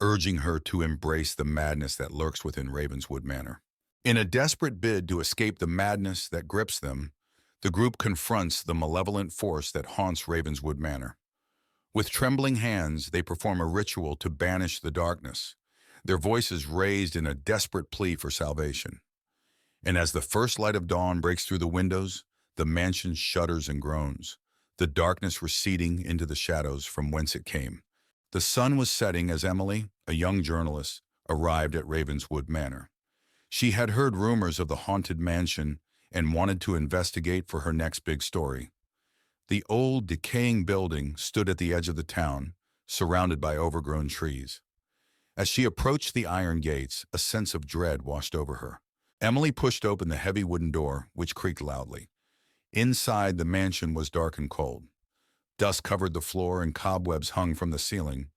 urging her to embrace the madness that lurks within Ravenswood Manor. In a desperate bid to escape the madness that grips them, the group confronts the malevolent force that haunts Ravenswood Manor. With trembling hands, they perform a ritual to banish the darkness, their voices raised in a desperate plea for salvation. And as the first light of dawn breaks through the windows, the mansion shudders and groans, the darkness receding into the shadows from whence it came. The sun was setting as Emily, a young journalist, arrived at Ravenswood Manor. She had heard rumors of the haunted mansion and wanted to investigate for her next big story. The old, decaying building stood at the edge of the town, surrounded by overgrown trees. As she approached the iron gates, a sense of dread washed over her. Emily pushed open the heavy wooden door, which creaked loudly. Inside, the mansion was dark and cold. Dust covered the floor and cobwebs hung from the ceiling.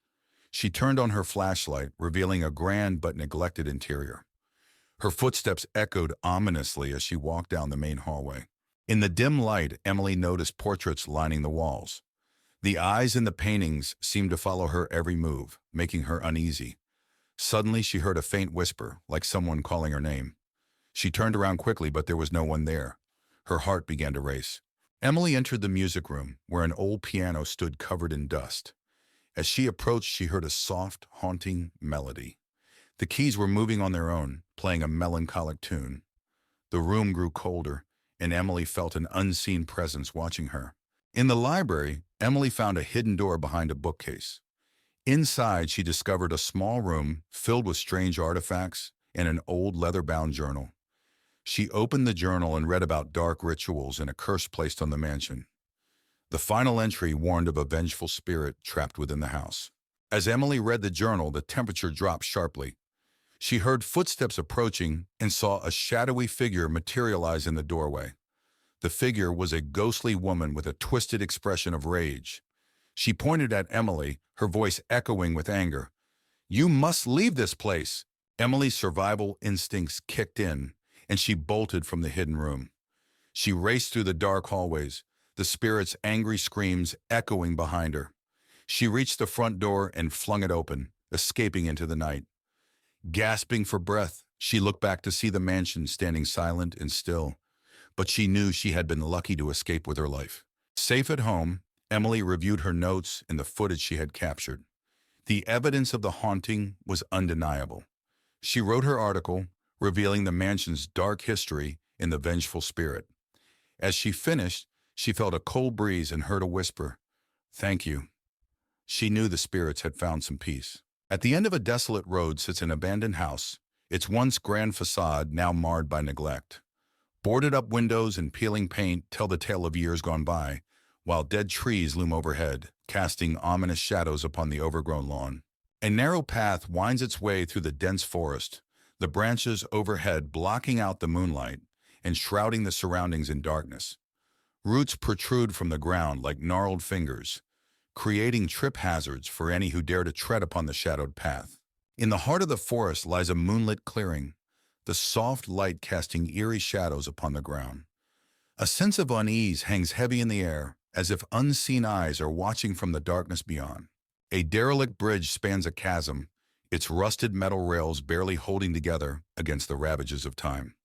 She turned on her flashlight, revealing a grand but neglected interior. Her footsteps echoed ominously as she walked down the main hallway. In the dim light, Emily noticed portraits lining the walls. The eyes in the paintings seemed to follow her every move, making her uneasy. Suddenly, she heard a faint whisper, like someone calling her name. She turned around quickly, but there was no one there. Her heart began to race. Emily entered the music room, where an old piano stood covered in dust. As she approached, she heard a soft, haunting melody. The keys were moving on their own, playing a melancholic tune. The room grew colder, and Emily felt an unseen presence watching her. In the library, Emily found a hidden door behind a bookcase. Inside, she discovered a small room filled with strange artifacts and an old leather-bound journal. She opened the journal and read about dark rituals and a curse placed on the mansion. The final entry warned of a vengeful spirit trapped within the house. As Emily read the journal, the temperature dropped sharply. She heard footsteps approaching and saw a shadowy figure materialize in the doorway. The figure was a ghostly woman with a twisted expression of rage. She pointed at Emily, her voice echoing with anger. "You must leave this place!" Emily's survival instincts kicked in, and she bolted from the hidden room. She raced through the dark hallways, the spirit's angry screams echoing behind her. She reached the front door and flung it open, escaping into the night. Gasping for breath, she looked back to see the mansion standing silent and still, but she knew she had been lucky to escape with her life. Safe at home, Emily reviewed her notes and the footage she had captured. The evidence of the haunting was undeniable. She wrote her article, revealing the mansion's dark history and the vengeful spirit. As she finished, she felt a cold breeze and heard a whisper, "Thank you." She knew the spirits had found some peace. At the end of a desolate road sits an abandoned house, its once grand facade now marred by neglect. Boarded-up windows and peeling paint tell the tale of years gone by, while dead trees loom overhead, casting ominous shadows upon the overgrown lawn. A narrow path winds its way through the dense forest, the branches overhead blocking out the moonlight and shrouding the surroundings in darkness. Roots protrude from the ground like gnarled fingers, creating trip hazards for any who dare to tread upon the shadowed path. In the heart of the forest lies a moonlit clearing, the soft light casting eerie shadows upon the ground. A sense of unease hangs heavy in the air, as if unseen eyes are watching from the darkness beyond. A derelict bridge spans a chasm, its rusted metal rails barely holding together against the ravages of time.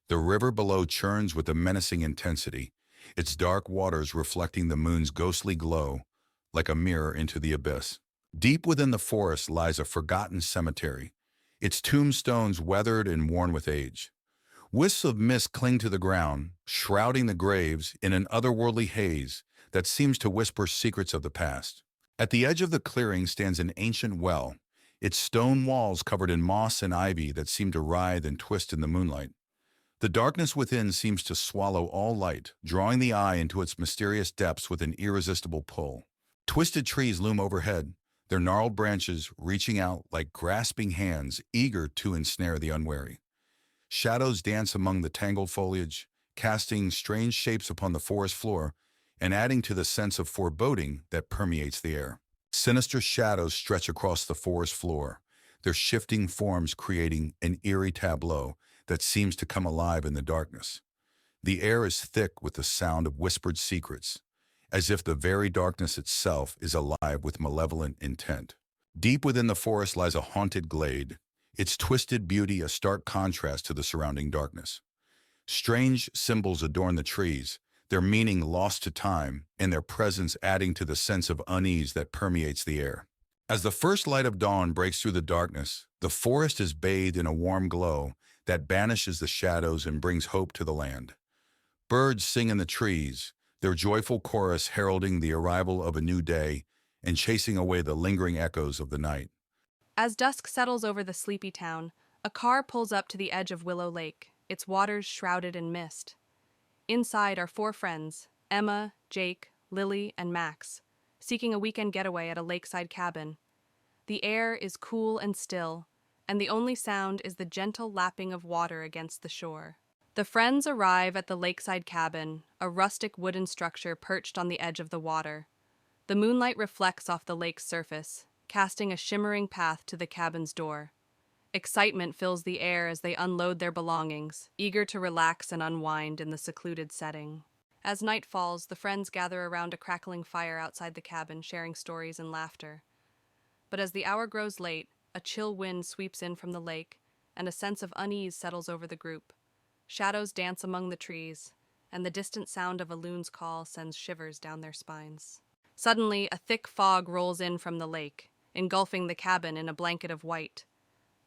The river below churns with a menacing intensity, its dark waters reflecting the moon's ghostly glow like a mirror into the abyss. Deep within the forest lies a forgotten cemetery, its tombstones weathered and worn with age. Wisps of mist cling to the ground, shrouding the graves in an otherworldly haze that seems to whisper secrets of the past. At the edge of the clearing stands an ancient well, its stone walls covered in moss and ivy that seem to writhe and twist in the moonlight. The darkness within seems to swallow all light, drawing the eye into its mysterious depths with an irresistible pull. Twisted trees loom overhead, their gnarled branches reaching out like grasping hands eager to ensnare the unwary. Shadows dance among the tangled foliage, casting strange shapes upon the forest floor and adding to the sense of foreboding that permeates the air. Sinister shadows stretch across the forest floor, their shifting forms creating an eerie tableau that seems to come alive in the darkness. The air is thick with the sound of whispered secrets, as if the very darkness itself is alive with malevolent intent. Deep within the forest lies a haunted glade, its twisted beauty a stark contrast to the surrounding darkness. Strange symbols adorn the trees, their meaning lost to time, and their presence adding to the sense of unease that permeates the air. As the first light of dawn breaks through the darkness, the forest is bathed in a warm glow that banishes the shadows and brings hope to the land. Birds sing in the trees, their joyful chorus heralding the arrival of a new day and chasing away the lingering echoes of the night. As dusk settles over the sleepy town, a car pulls up to the edge of Willow Lake, its waters shrouded in mist. Inside are four friends, Emma, Jake, Lily, and Max, seeking a weekend getaway at a lakeside cabin. The air is cool and still, and the only sound is the gentle lapping of water against the shore. The friends arrive at the lakeside cabin, a rustic wooden structure perched on the edge of the water. The moonlight reflects off the lake's surface, casting a shimmering path to the cabin's door. Excitement fills the air as they unload their belongings, eager to relax and unwind in the secluded setting. As night falls, the friends gather around a crackling fire outside the cabin, sharing stories and laughter. But as the hour grows late, a chill wind sweeps in from the lake, and a sense of unease settles over the group. Shadows dance among the trees, and the distant sound of a loon's call sends shivers down their spines. Suddenly, a thick fog rolls in from the lake, engulfing the cabin in a blanket of white.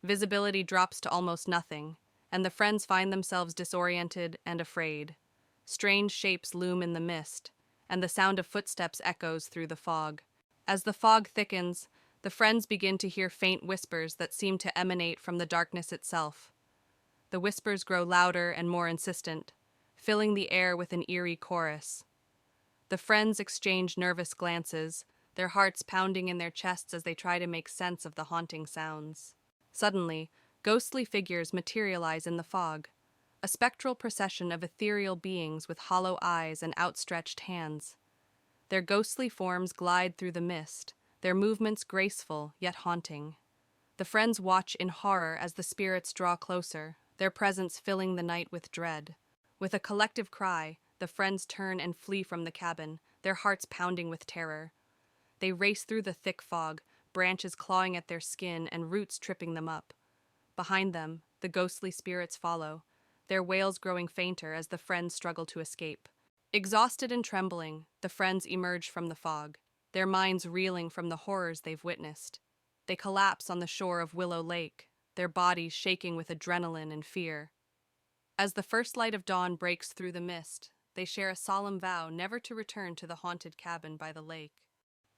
Visibility drops to almost nothing, and the friends find themselves disoriented and afraid. Strange shapes loom in the mist, and the sound of footsteps echoes through the fog. As the fog thickens, the friends begin to hear faint whispers that seem to emanate from the darkness itself. The whispers grow louder and more insistent, filling the air with an eerie chorus. The friends exchange nervous glances, their hearts pounding in their chests as they try to make sense of the haunting sounds. Suddenly, ghostly figures materialize in the fog, a spectral procession of ethereal beings with hollow eyes and outstretched hands. Their ghostly forms glide through the mist, their movements graceful yet haunting. The friends watch in horror as the spirits draw closer, their presence filling the night with dread. With a collective cry, the friends turn and flee from the cabin, their hearts pounding with terror. They race through the thick fog, branches clawing at their skin and roots tripping them up. Behind them, the ghostly spirits follow, their wails growing fainter as the friends struggle to escape. Exhausted and trembling, the friends emerge from the fog, their minds reeling from the horrors they've witnessed. They collapse on the shore of Willow Lake, their bodies shaking with adrenaline and fear. As the first light of dawn breaks through the mist, they share a solemn vow never to return to the haunted cabin by the lake.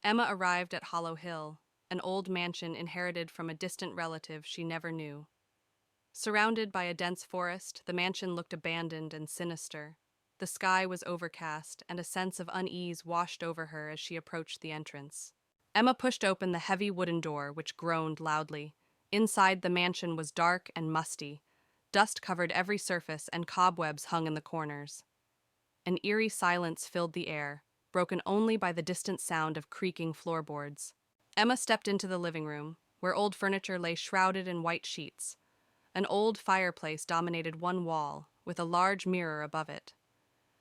Emma arrived at Hollow Hill, an old mansion inherited from a distant relative she never knew. Surrounded by a dense forest, the mansion looked abandoned and sinister. The sky was overcast, and a sense of unease washed over her as she approached the entrance. Emma pushed open the heavy wooden door, which groaned loudly. Inside, the mansion was dark and musty. Dust covered every surface, and cobwebs hung in the corners. An eerie silence filled the air, broken only by the distant sound of creaking floorboards. Emma stepped into the living room, where old furniture lay shrouded in white sheets. An old fireplace dominated one wall, with a large mirror above it.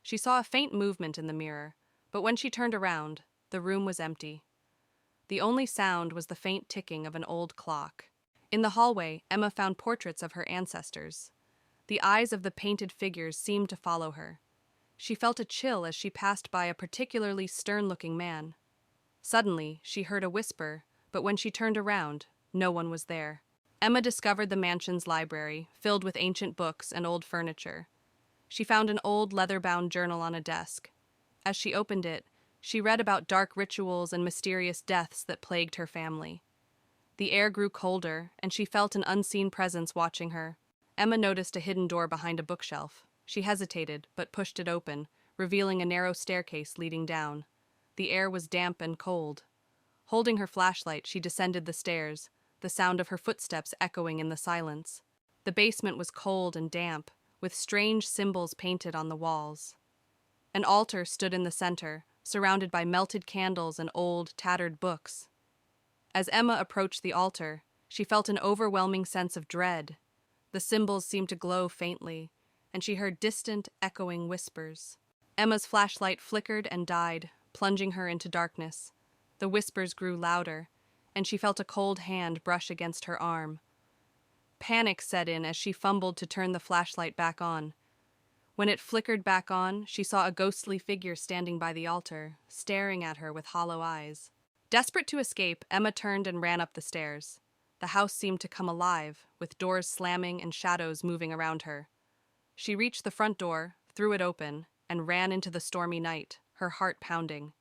She saw a faint movement in the mirror, but when she turned around, the room was empty. The only sound was the faint ticking of an old clock. In the hallway, Emma found portraits of her ancestors. The eyes of the painted figures seemed to follow her. She felt a chill as she passed by a particularly stern-looking man. Suddenly, she heard a whisper, but when she turned around, no one was there. Emma discovered the mansion's library, filled with ancient books and old furniture. She found an old leather-bound journal on a desk. As she opened it, She read about dark rituals and mysterious deaths that plagued her family. The air grew colder, and she felt an unseen presence watching her. Emma noticed a hidden door behind a bookshelf. She hesitated, but pushed it open, revealing a narrow staircase leading down. The air was damp and cold. Holding her flashlight, she descended the stairs, the sound of her footsteps echoing in the silence. The basement was cold and damp, with strange symbols painted on the walls. An altar stood in the center, surrounded by melted candles and old, tattered books. As Emma approached the altar, she felt an overwhelming sense of dread. The symbols seemed to glow faintly, and she heard distant, echoing whispers. Emma's flashlight flickered and died, plunging her into darkness. The whispers grew louder, and she felt a cold hand brush against her arm. Panic set in as she fumbled to turn the flashlight back on. When it flickered back on, she saw a ghostly figure standing by the altar, staring at her with hollow eyes. Desperate to escape, Emma turned and ran up the stairs. The house seemed to come alive, with doors slamming and shadows moving around her. She reached the front door, threw it open, and ran into the stormy night, her heart pounding.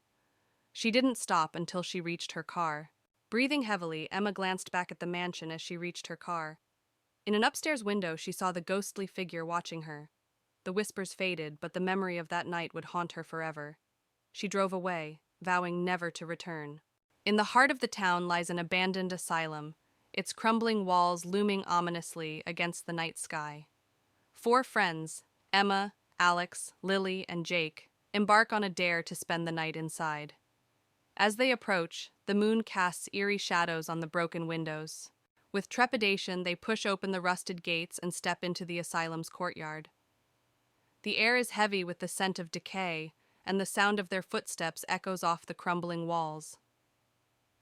She didn't stop until she reached her car. Breathing heavily, Emma glanced back at the mansion as she reached her car. In an upstairs window, she saw the ghostly figure watching her. The whispers faded, but the memory of that night would haunt her forever. She drove away, vowing never to return. In the heart of the town lies an abandoned asylum, its crumbling walls looming ominously against the night sky. 4 friends, Emma, Alex, Lily, and Jake, embark on a dare to spend the night inside. As they approach, the moon casts eerie shadows on the broken windows. With trepidation, they push open the rusted gates and step into the asylum's courtyard. The air is heavy with the scent of decay, and the sound of their footsteps echoes off the crumbling walls.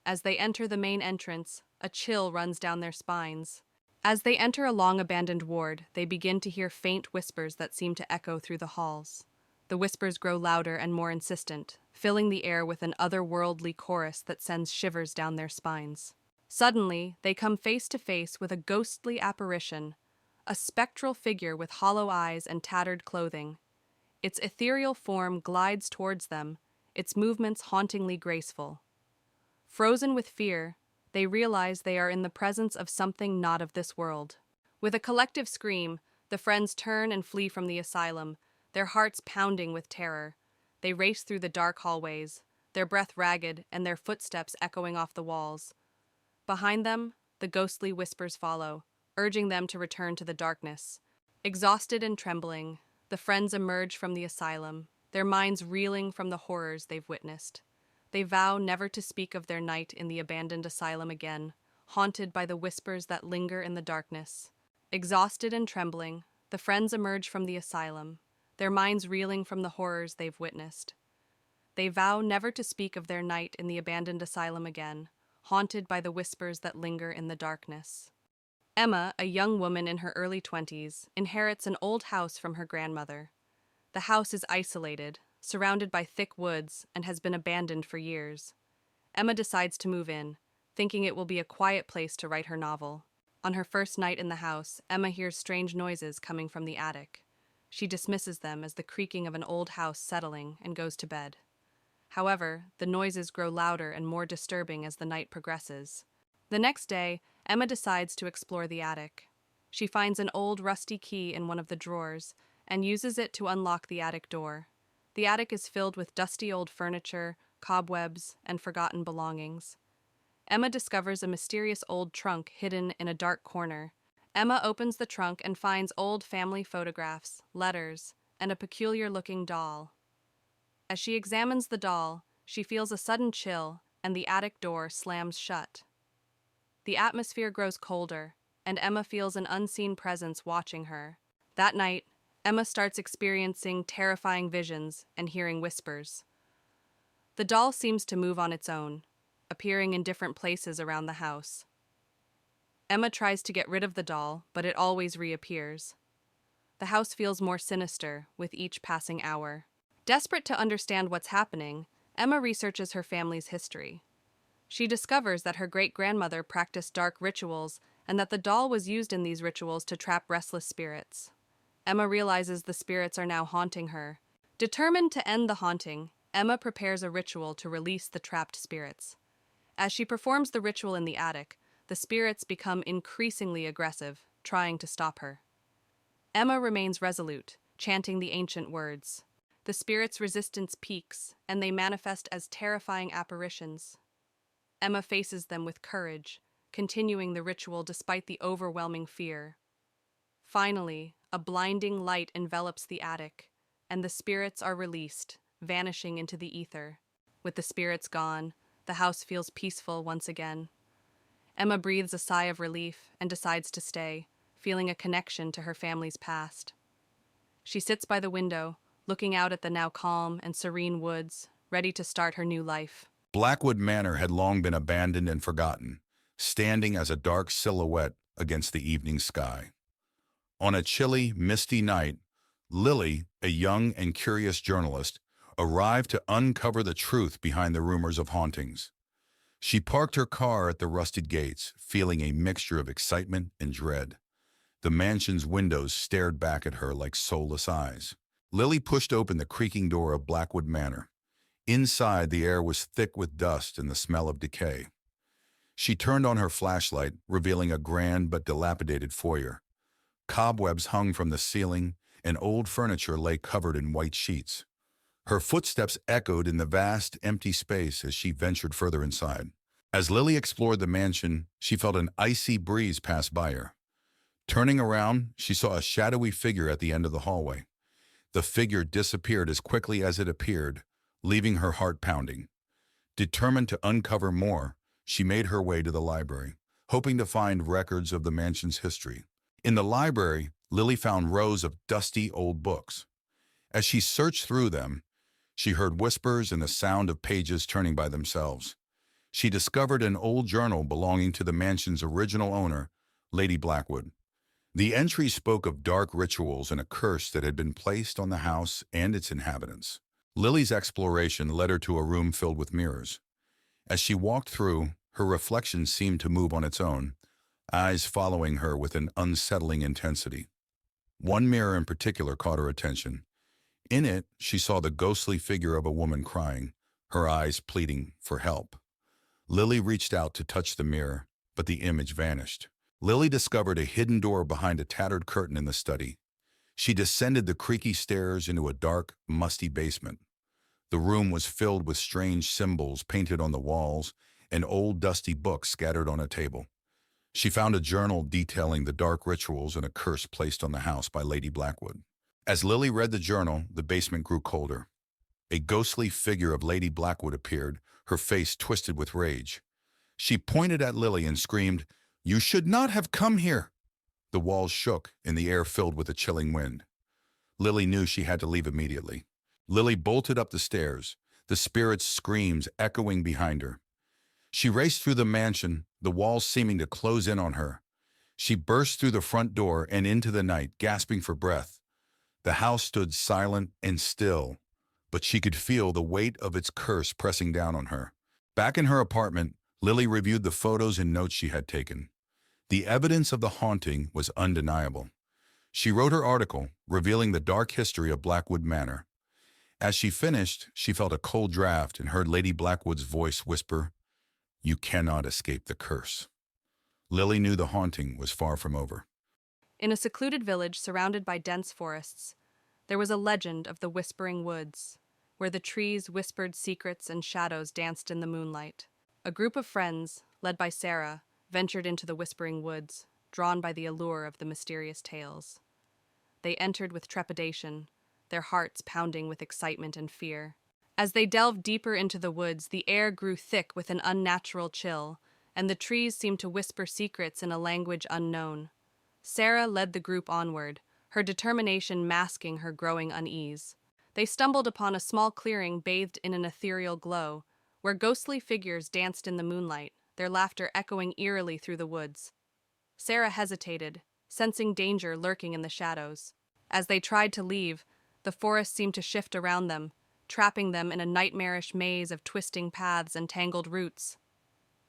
As they enter the main entrance, a chill runs down their spines. As they enter a long-abandoned ward, they begin to hear faint whispers that seem to echo through the halls. The whispers grow louder and more insistent, filling the air with an otherworldly chorus that sends shivers down their spines. Suddenly, they come face to face with a ghostly apparition, a spectral figure with hollow eyes and tattered clothing. Its ethereal form glides towards them, its movements hauntingly graceful. Frozen with fear, they realize they are in the presence of something not of this world. With a collective scream, the friends turn and flee from the asylum, their hearts pounding with terror. They race through the dark hallways, their breath ragged and their footsteps echoing off the walls. Behind them, the ghostly whispers follow, urging them to return to the darkness. Exhausted and trembling, the friends emerge from the asylum, their minds reeling from the horrors they've witnessed. They vow never to speak of their night in the abandoned asylum again, haunted by the whispers that linger in the darkness. Exhausted and trembling, the friends emerge from the asylum, their minds reeling from the horrors they've witnessed. They vow never to speak of their night in the abandoned asylum again, haunted by the whispers that linger in the darkness. Emma, a young woman in her early 20s, inherits an old house from her grandmother. The house is isolated, surrounded by thick woods, and has been abandoned for years. Emma decides to move in, thinking it will be a quiet place to write her novel. On her first night in the house, Emma hears strange noises coming from the attic. She dismisses them as the creaking of an old house settling and goes to bed. However, the noises grow louder and more disturbing as the night progresses. The next day, Emma decides to explore the attic. She finds an old rusty key in one of the drawers and uses it to unlock the attic door. The attic is filled with dusty old furniture, cobwebs, and forgotten belongings. Emma discovers a mysterious old trunk hidden in a dark corner. Emma opens the trunk and finds old family photographs, letters, and a peculiar-looking doll. As she examines the doll, she feels a sudden chill, and the attic door slams shut. The atmosphere grows colder, and Emma feels an unseen presence watching her. That night, Emma starts experiencing terrifying visions and hearing whispers. The doll seems to move on its own, appearing in different places around the house. Emma tries to get rid of the doll, but it always reappears. The house feels more sinister with each passing hour. Desperate to understand what's happening, Emma researches her family's history. She discovers that her great-grandmother practiced dark rituals and that the doll was used in these rituals to trap restless spirits. Emma realizes the spirits are now haunting her. Determined to end the haunting, Emma prepares a ritual to release the trapped spirits. As she performs the ritual in the attic, the spirits become increasingly aggressive, trying to stop her. Emma remains resolute, chanting the ancient words. The spirits' resistance peaks, and they manifest as terrifying apparitions. Emma faces them with courage, continuing the ritual despite the overwhelming fear. Finally, a blinding light envelops the attic, and the spirits are released, vanishing into the ether. With the spirits gone, the house feels peaceful once again. Emma breathes a sigh of relief and decides to stay, feeling a connection to her family's past. She sits by the window, looking out at the now calm and serene woods, ready to start her new life. Blackwood Manor had long been abandoned and forgotten, standing as a dark silhouette against the evening sky. On a chilly, misty night, Lily, a young and curious journalist, arrived to uncover the truth behind the rumors of hauntings. She parked her car at the rusted gates, feeling a mixture of excitement and dread. The mansion's windows stared back at her like soulless eyes. Lily pushed open the creaking door of Blackwood Manor. Inside, the air was thick with dust and the smell of decay. She turned on her flashlight, revealing a grand but dilapidated foyer. Cobwebs hung from the ceiling, and old furniture lay covered in white sheets. Her footsteps echoed in the vast, empty space as she ventured further inside. As Lily explored the mansion, she felt an icy breeze pass by her. Turning around, she saw a shadowy figure at the end of the hallway. The figure disappeared as quickly as it appeared, leaving her heart pounding. Determined to uncover more, she made her way to the library, hoping to find records of the mansion's history. In the library, Lily found rows of dusty old books. As she searched through them, she heard whispers and the sound of pages turning by themselves. She discovered an old journal belonging to the mansion's original owner, Lady Blackwood. The entry spoke of dark rituals and a curse that had been placed on the house and its inhabitants. Lily's exploration led her to a room filled with mirrors. As she walked through, her reflection seemed to move on its own, eyes following her with an unsettling intensity. One mirror in particular caught her attention. In it, she saw the ghostly figure of a woman crying, her eyes pleading for help. Lily reached out to touch the mirror, but the image vanished. Lily discovered a hidden door behind a tattered curtain in the study. She descended the creaky stairs into a dark, musty basement. The room was filled with strange symbols painted on the walls and old dusty books scattered on a table. She found a journal detailing the dark rituals and a curse placed on the house by Lady Blackwood. As Lily read the journal, the basement grew colder. A ghostly figure of Lady Blackwood appeared, her face twisted with rage. She pointed at Lily and screamed, "You should not have come here!" The walls shook and the air filled with a chilling wind. Lily knew she had to leave immediately. Lily bolted up the stairs, the spirit's screams echoing behind her. She raced through the mansion, the walls seeming to close in on her. She burst through the front door and into the night, gasping for breath. The house stood silent and still, but she could feel the weight of its curse pressing down on her. Back in her apartment, Lily reviewed the photos and notes she had taken. The evidence of the haunting was undeniable. She wrote her article, revealing the dark history of Blackwood Manor. As she finished, she felt a cold draft and heard Lady Blackwood's voice whisper, "You cannot escape the curse." Lily knew the haunting was far from over. In a secluded village surrounded by dense forests, there was a legend of the Whispering Woods, where the trees whispered secrets and shadows danced in the moonlight. A group of friends, led by Sarah, ventured into the Whispering Woods, drawn by the allure of the mysterious tales. They entered with trepidation, their hearts pounding with excitement and fear. As they delved deeper into the woods, the air grew thick with an unnatural chill, and the trees seemed to whisper secrets in a language unknown. Sarah led the group onward, her determination masking her growing unease. They stumbled upon a small clearing bathed in an ethereal glow, where ghostly figures danced in the moonlight, their laughter echoing eerily through the woods. Sarah hesitated, sensing danger lurking in the shadows. As they tried to leave, the forest seemed to shift around them, trapping them in a nightmarish maze of twisting paths and tangled roots.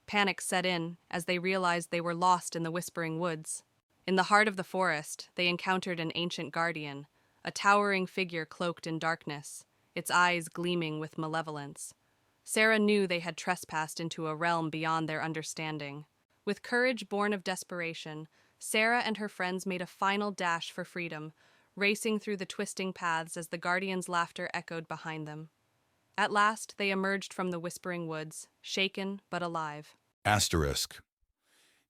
Panic set in as they realized they were lost in the Whispering Woods. In the heart of the forest, they encountered an ancient guardian, a towering figure cloaked in darkness, its eyes gleaming with malevolence. Sarah knew they had trespassed into a realm beyond their understanding. With courage born of desperation, Sarah and her friends made a final dash for freedom, racing through the twisting paths as the Guardian's laughter echoed behind them. At last, they emerged from the whispering woods, shaken but alive. Asterisk.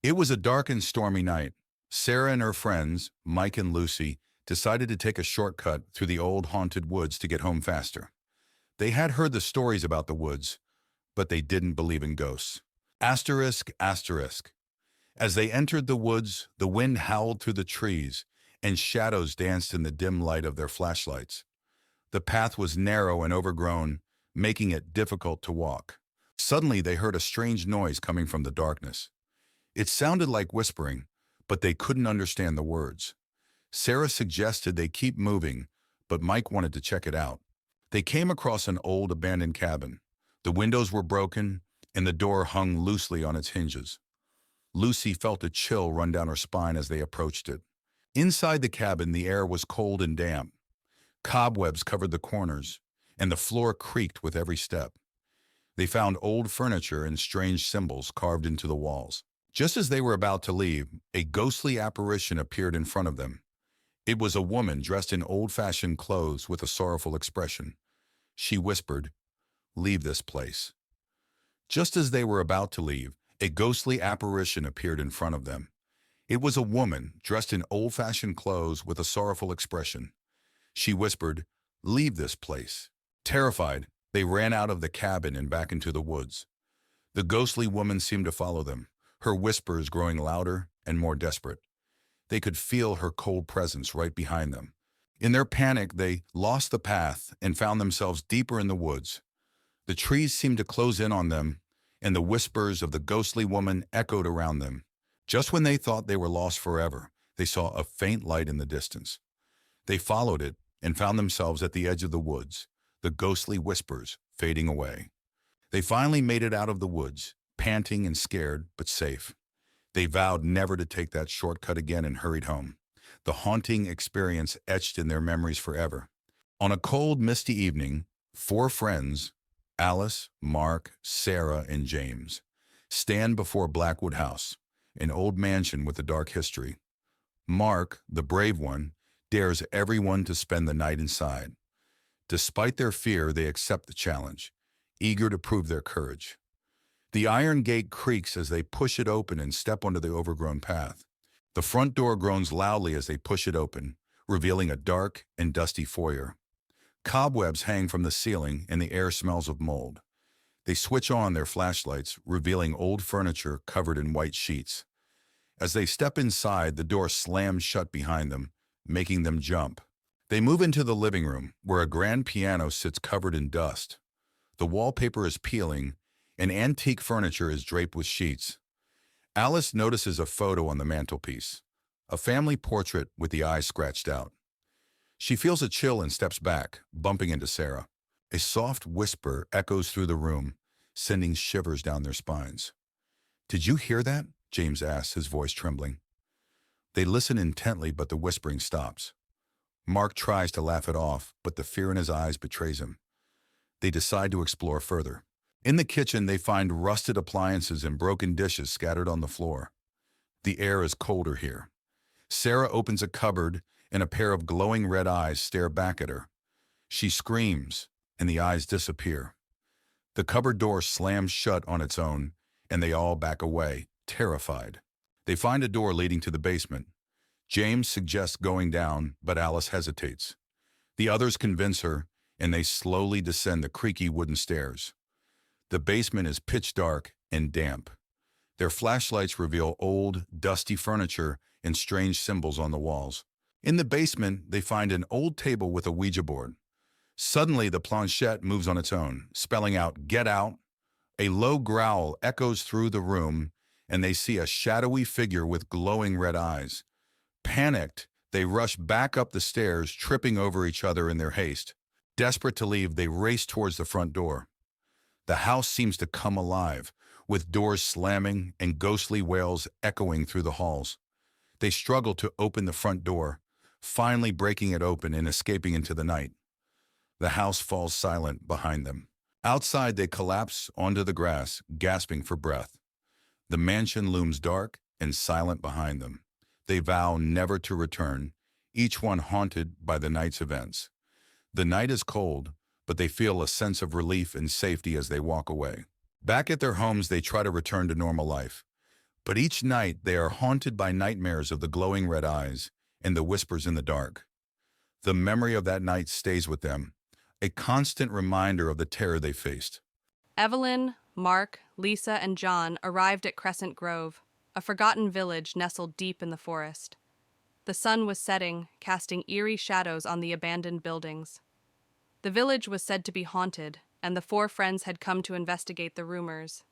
It was a dark and stormy night. Sarah and her friends, Mike and Lucy, decided to take a shortcut through the old haunted woods to get home faster. They had heard the stories about the woods, but they didn't believe in ghosts. Asterisk, asterisk. As they entered the woods, the wind howled through the trees, and shadows danced in the dim light of their flashlights. The path was narrow and overgrown, making it difficult to walk. Suddenly, they heard a strange noise coming from the darkness. It sounded like whispering, but they couldn't understand the words. Sarah suggested they keep moving, but Mike wanted to check it out. They came across an old abandoned cabin. The windows were broken, and the door hung loosely on its hinges. Lucy felt a chill run down her spine as they approached it. Inside the cabin, the air was cold and damp. Cobwebs covered the corners, and the floor creaked with every step. They found old furniture and strange symbols carved into the walls. Just as they were about to leave, a ghostly apparition appeared in front of them. It was a woman dressed in old-fashioned clothes with a sorrowful expression. She whispered, "Leave this place." Just as they were about to leave, a ghostly apparition appeared in front of them. It was a woman dressed in old-fashioned clothes with a sorrowful expression. She whispered, "Leave this place." Terrified, they ran out of the cabin and back into the woods. The ghostly woman seemed to follow them, her whispers growing louder and more desperate. They could feel her cold presence right behind them. In their panic, they lost the path and found themselves deeper in the woods. The trees seemed to close in on them, and the whispers of the ghostly woman echoed around them. Just when they thought they were lost forever, they saw a faint light in the distance. They followed it and found themselves at the edge of the woods, the ghostly whispers fading away. They finally made it out of the woods, panting and scared, but safe. They vowed never to take that shortcut again and hurried home, the haunting experience etched in their memories forever. On a cold, misty evening, 4 friends, Alice, Mark, Sarah, and James, stand before Blackwood House, an old mansion with a dark history. Mark, the brave one, dares everyone to spend the night inside. Despite their fear, they accept the challenge, eager to prove their courage. The iron gate creaks as they push it open and step onto the overgrown path. The front door groans loudly as they push it open, revealing a dark and dusty foyer. Cobwebs hang from the ceiling and the air smells of mold. They switch on their flashlights, revealing old furniture covered in white sheets. As they step inside, the door slams shut behind them, making them jump. They move into the living room, where a grand piano sits covered in dust. The wallpaper is peeling, and antique furniture is draped with sheets. Alice notices a photo on the mantelpiece, a family portrait with the eyes scratched out. She feels a chill and steps back, bumping into Sarah. A soft whisper echoes through the room, sending shivers down their spines. "Did you hear that?" James asks, his voice trembling. They listen intently, but the whispering stops. Mark tries to laugh it off, but the fear in his eyes betrays him. They decide to explore further. In the kitchen, they find rusted appliances and broken dishes scattered on the floor. The air is colder here. Sarah opens a cupboard, and a pair of glowing red eyes stare back at her. She screams, and the eyes disappear. The cupboard door slams shut on its own, and they all back away, terrified. They find a door leading to the basement. James suggests going down, but Alice hesitates. The others convince her, and they slowly descend the creaky wooden stairs. The basement is pitch dark and damp. Their flashlights reveal old, dusty furniture and strange symbols on the walls. In the basement, they find an old table with a Ouija board. Suddenly, the planchette moves on its own, spelling out, "Get out." A low growl echoes through the room, and they see a shadowy figure with glowing red eyes. Panicked, they rush back up the stairs, tripping over each other in their haste. Desperate to leave, they race towards the front door. The house seems to come alive, with doors slamming and ghostly wails echoing through the halls. They struggle to open the front door, finally breaking it open and escaping into the night. The house falls silent behind them. Outside, they collapse onto the grass, gasping for breath. The mansion looms dark and silent behind them. They vow never to return, each one haunted by the night's events. The night is cold, but they feel a sense of relief and safety as they walk away. Back at their homes, they try to return to normal life. But each night, they are haunted by nightmares of the glowing red eyes and the whispers in the dark. The memory of that night stays with them, a constant reminder of the terror they faced. Evelyn, Mark, Lisa, and John arrived at Crescent Grove, a forgotten village nestled deep in the forest. The sun was setting, casting eerie shadows on the abandoned buildings. The village was said to be haunted, and the four friends had come to investigate the rumors.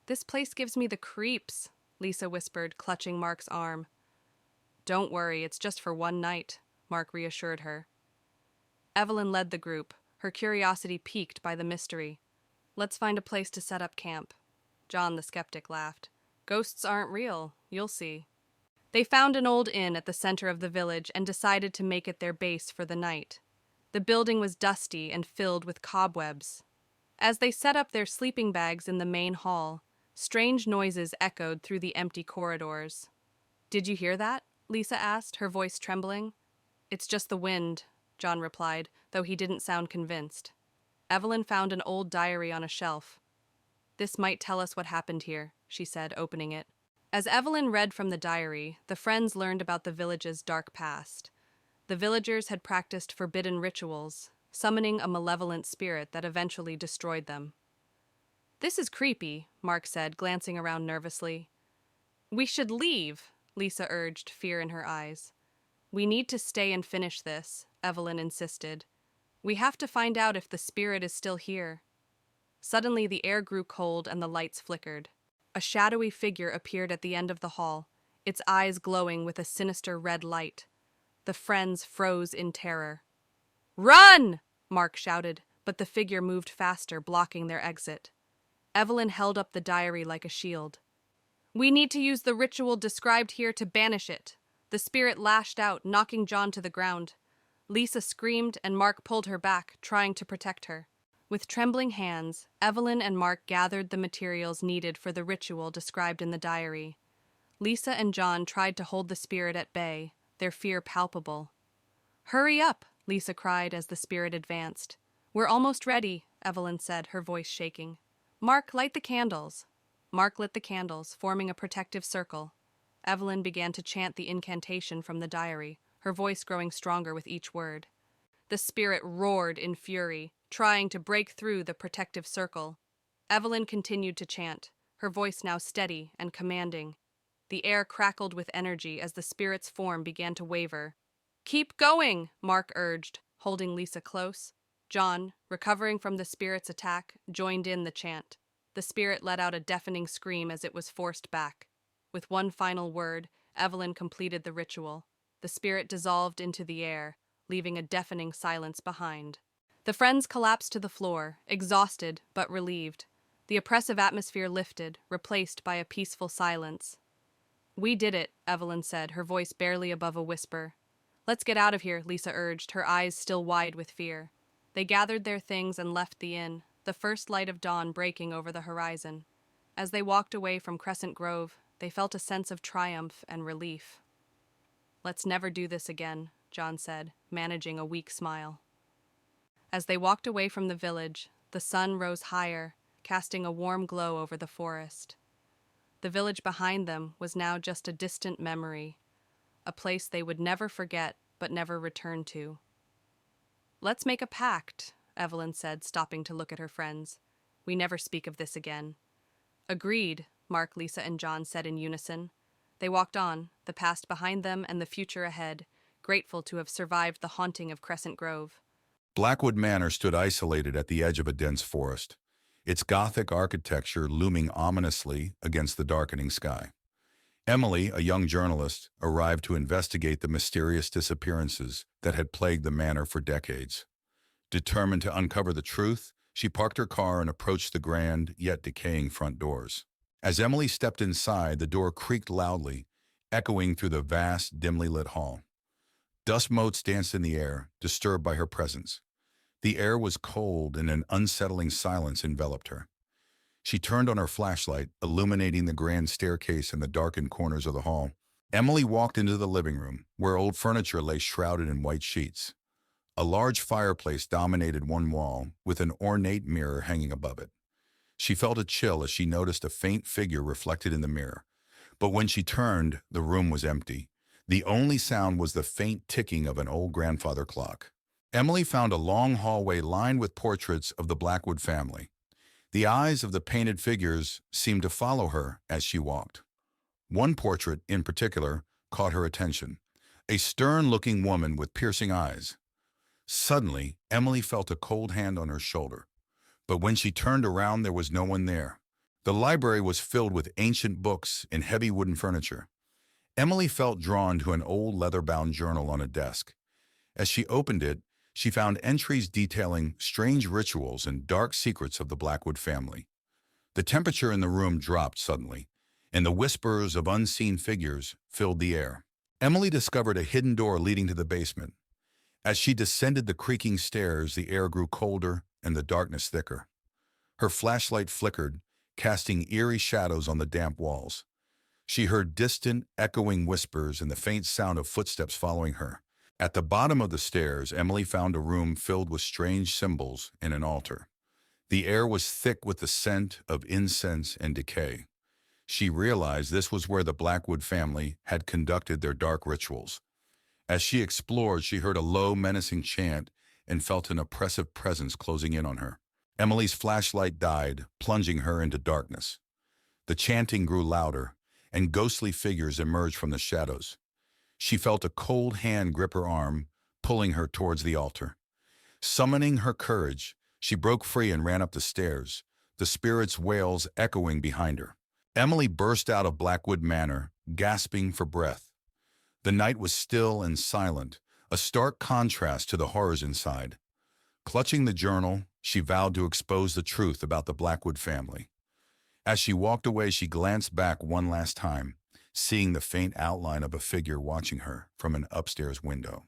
"This place gives me the creeps," Lisa whispered, clutching Mark's arm. "Don't worry, it's just for one night," Mark reassured her. Evelyn led the group, her curiosity piqued by the mystery. "Let's find a place to set up camp." John the skeptic laughed. "Ghosts aren't real, you'll see." They found an old inn at the center of the village and decided to make it their base for the night. The building was dusty and filled with cobwebs. As they set up their sleeping bags in the main hall, strange noises echoed through the empty corridors. "Did you hear that?" Lisa asked, her voice trembling. "It's just the wind," John replied, though he didn't sound convinced. Evelyn found an old diary on a shelf. "This might tell us what happened here," she said, opening it. As Evelyn read from the diary, the friends learned about the village's dark past. The villagers had practiced forbidden rituals, summoning a malevolent spirit that eventually destroyed them. "This is creepy," Mark said, glancing around nervously. "We should leave," Lisa urged, fear in her eyes. "We need to stay and finish this," Evelyn insisted. "We have to find out if the spirit is still here." Suddenly the air grew cold and the lights flickered. A shadowy figure appeared at the end of the hall, its eyes glowing with a sinister red light. The friends froze in terror. "Run!" Mark shouted, but the figure moved faster, blocking their exit. Evelyn held up the diary like a shield. "We need to use the ritual described here to banish it." The spirit lashed out, knocking John to the ground. Lisa screamed and Mark pulled her back, trying to protect her. With trembling hands, Evelyn and Mark gathered the materials needed for the ritual described in the diary. Lisa and John tried to hold the spirit at bay, their fear palpable. "Hurry up!" Lisa cried as the spirit advanced. "We're almost ready," Evelyn said, her voice shaking. "Mark, light the candles." Mark lit the candles, forming a protective circle. Evelyn began to chant the incantation from the diary, her voice growing stronger with each word. The spirit roared in fury, trying to break through the protective circle. Evelyn continued to chant, her voice now steady and commanding. The air crackled with energy as the spirit's form began to waver. "Keep going," Mark urged, holding Lisa close. John, recovering from the spirit's attack, joined in the chant. The spirit let out a deafening scream as it was forced back. With one final word, Evelyn completed the ritual. The spirit dissolved into the air, leaving a deafening silence behind. The friends collapsed to the floor, exhausted but relieved. The oppressive atmosphere lifted, replaced by a peaceful silence. "We did it," Evelyn said, her voice barely above a whisper. "Let's get out of here," Lisa urged, her eyes still wide with fear. They gathered their things and left the inn, the first light of dawn breaking over the horizon. As they walked away from Crescent Grove, they felt a sense of triumph and relief. "Let's never do this again," John said, managing a weak smile. As they walked away from the village, the sun rose higher, casting a warm glow over the forest. The village behind them was now just a distant memory, a place they would never forget but never return to. "Let's make a pact," Evelyn said, stopping to look at her friends. "We never speak of this again." "Agreed," Mark, Lisa, and John said in unison. They walked on, the past behind them and the future ahead, grateful to have survived the haunting of Crescent Grove. Blackwood Manor stood isolated at the edge of a dense forest, its Gothic architecture looming ominously against the darkening sky. Emily, a young journalist, arrived to investigate the mysterious disappearances that had plagued the manor for decades. Determined to uncover the truth, she parked her car and approached the grand, yet decaying front doors. As Emily stepped inside, the door creaked loudly, echoing through the vast, dimly lit hall. Dust motes danced in the air, disturbed by her presence. The air was cold and an unsettling silence enveloped her. She turned on her flashlight, illuminating the grand staircase and the darkened corners of the hall. Emily walked into the living room, where old furniture lay shrouded in white sheets. A large fireplace dominated one wall, with an ornate mirror hanging above it. She felt a chill as she noticed a faint figure reflected in the mirror. But when she turned, the room was empty. The only sound was the faint ticking of an old grandfather clock. Emily found a long hallway lined with portraits of the Blackwood family. The eyes of the painted figures seemed to follow her as she walked. One portrait, in particular, caught her attention. A stern-looking woman with piercing eyes. Suddenly, Emily felt a cold hand on her shoulder. But when she turned around, there was no one there. The library was filled with ancient books and heavy wooden furniture. Emily felt drawn to an old leather-bound journal on a desk. As she opened it, she found entries detailing strange rituals and dark secrets of the Blackwood family. The temperature in the room dropped suddenly, and the whispers of unseen figures filled the air. Emily discovered a hidden door leading to the basement. As she descended the creaking stairs, the air grew colder and the darkness thicker. Her flashlight flickered, casting eerie shadows on the damp walls. She heard distant, echoing whispers and the faint sound of footsteps following her. At the bottom of the stairs, Emily found a room filled with strange symbols and an altar. The air was thick with the scent of incense and decay. She realized this was where the Blackwood family had conducted their dark rituals. As she explored, she heard a low, menacing chant and felt an oppressive presence closing in on her. Emily's flashlight died, plunging her into darkness. The chanting grew louder, and ghostly figures emerged from the shadows. She felt a cold hand grip her arm, pulling her towards the altar. Summoning her courage, she broke free and ran up the stairs, the spirit's wails echoing behind her. Emily burst out of Blackwood Manor, gasping for breath. The night was still and silent, a stark contrast to the horrors inside. Clutching the journal, she vowed to expose the truth about the Blackwood family. As she walked away, she glanced back one last time, seeing the faint outline of a figure watching her from an upstairs window.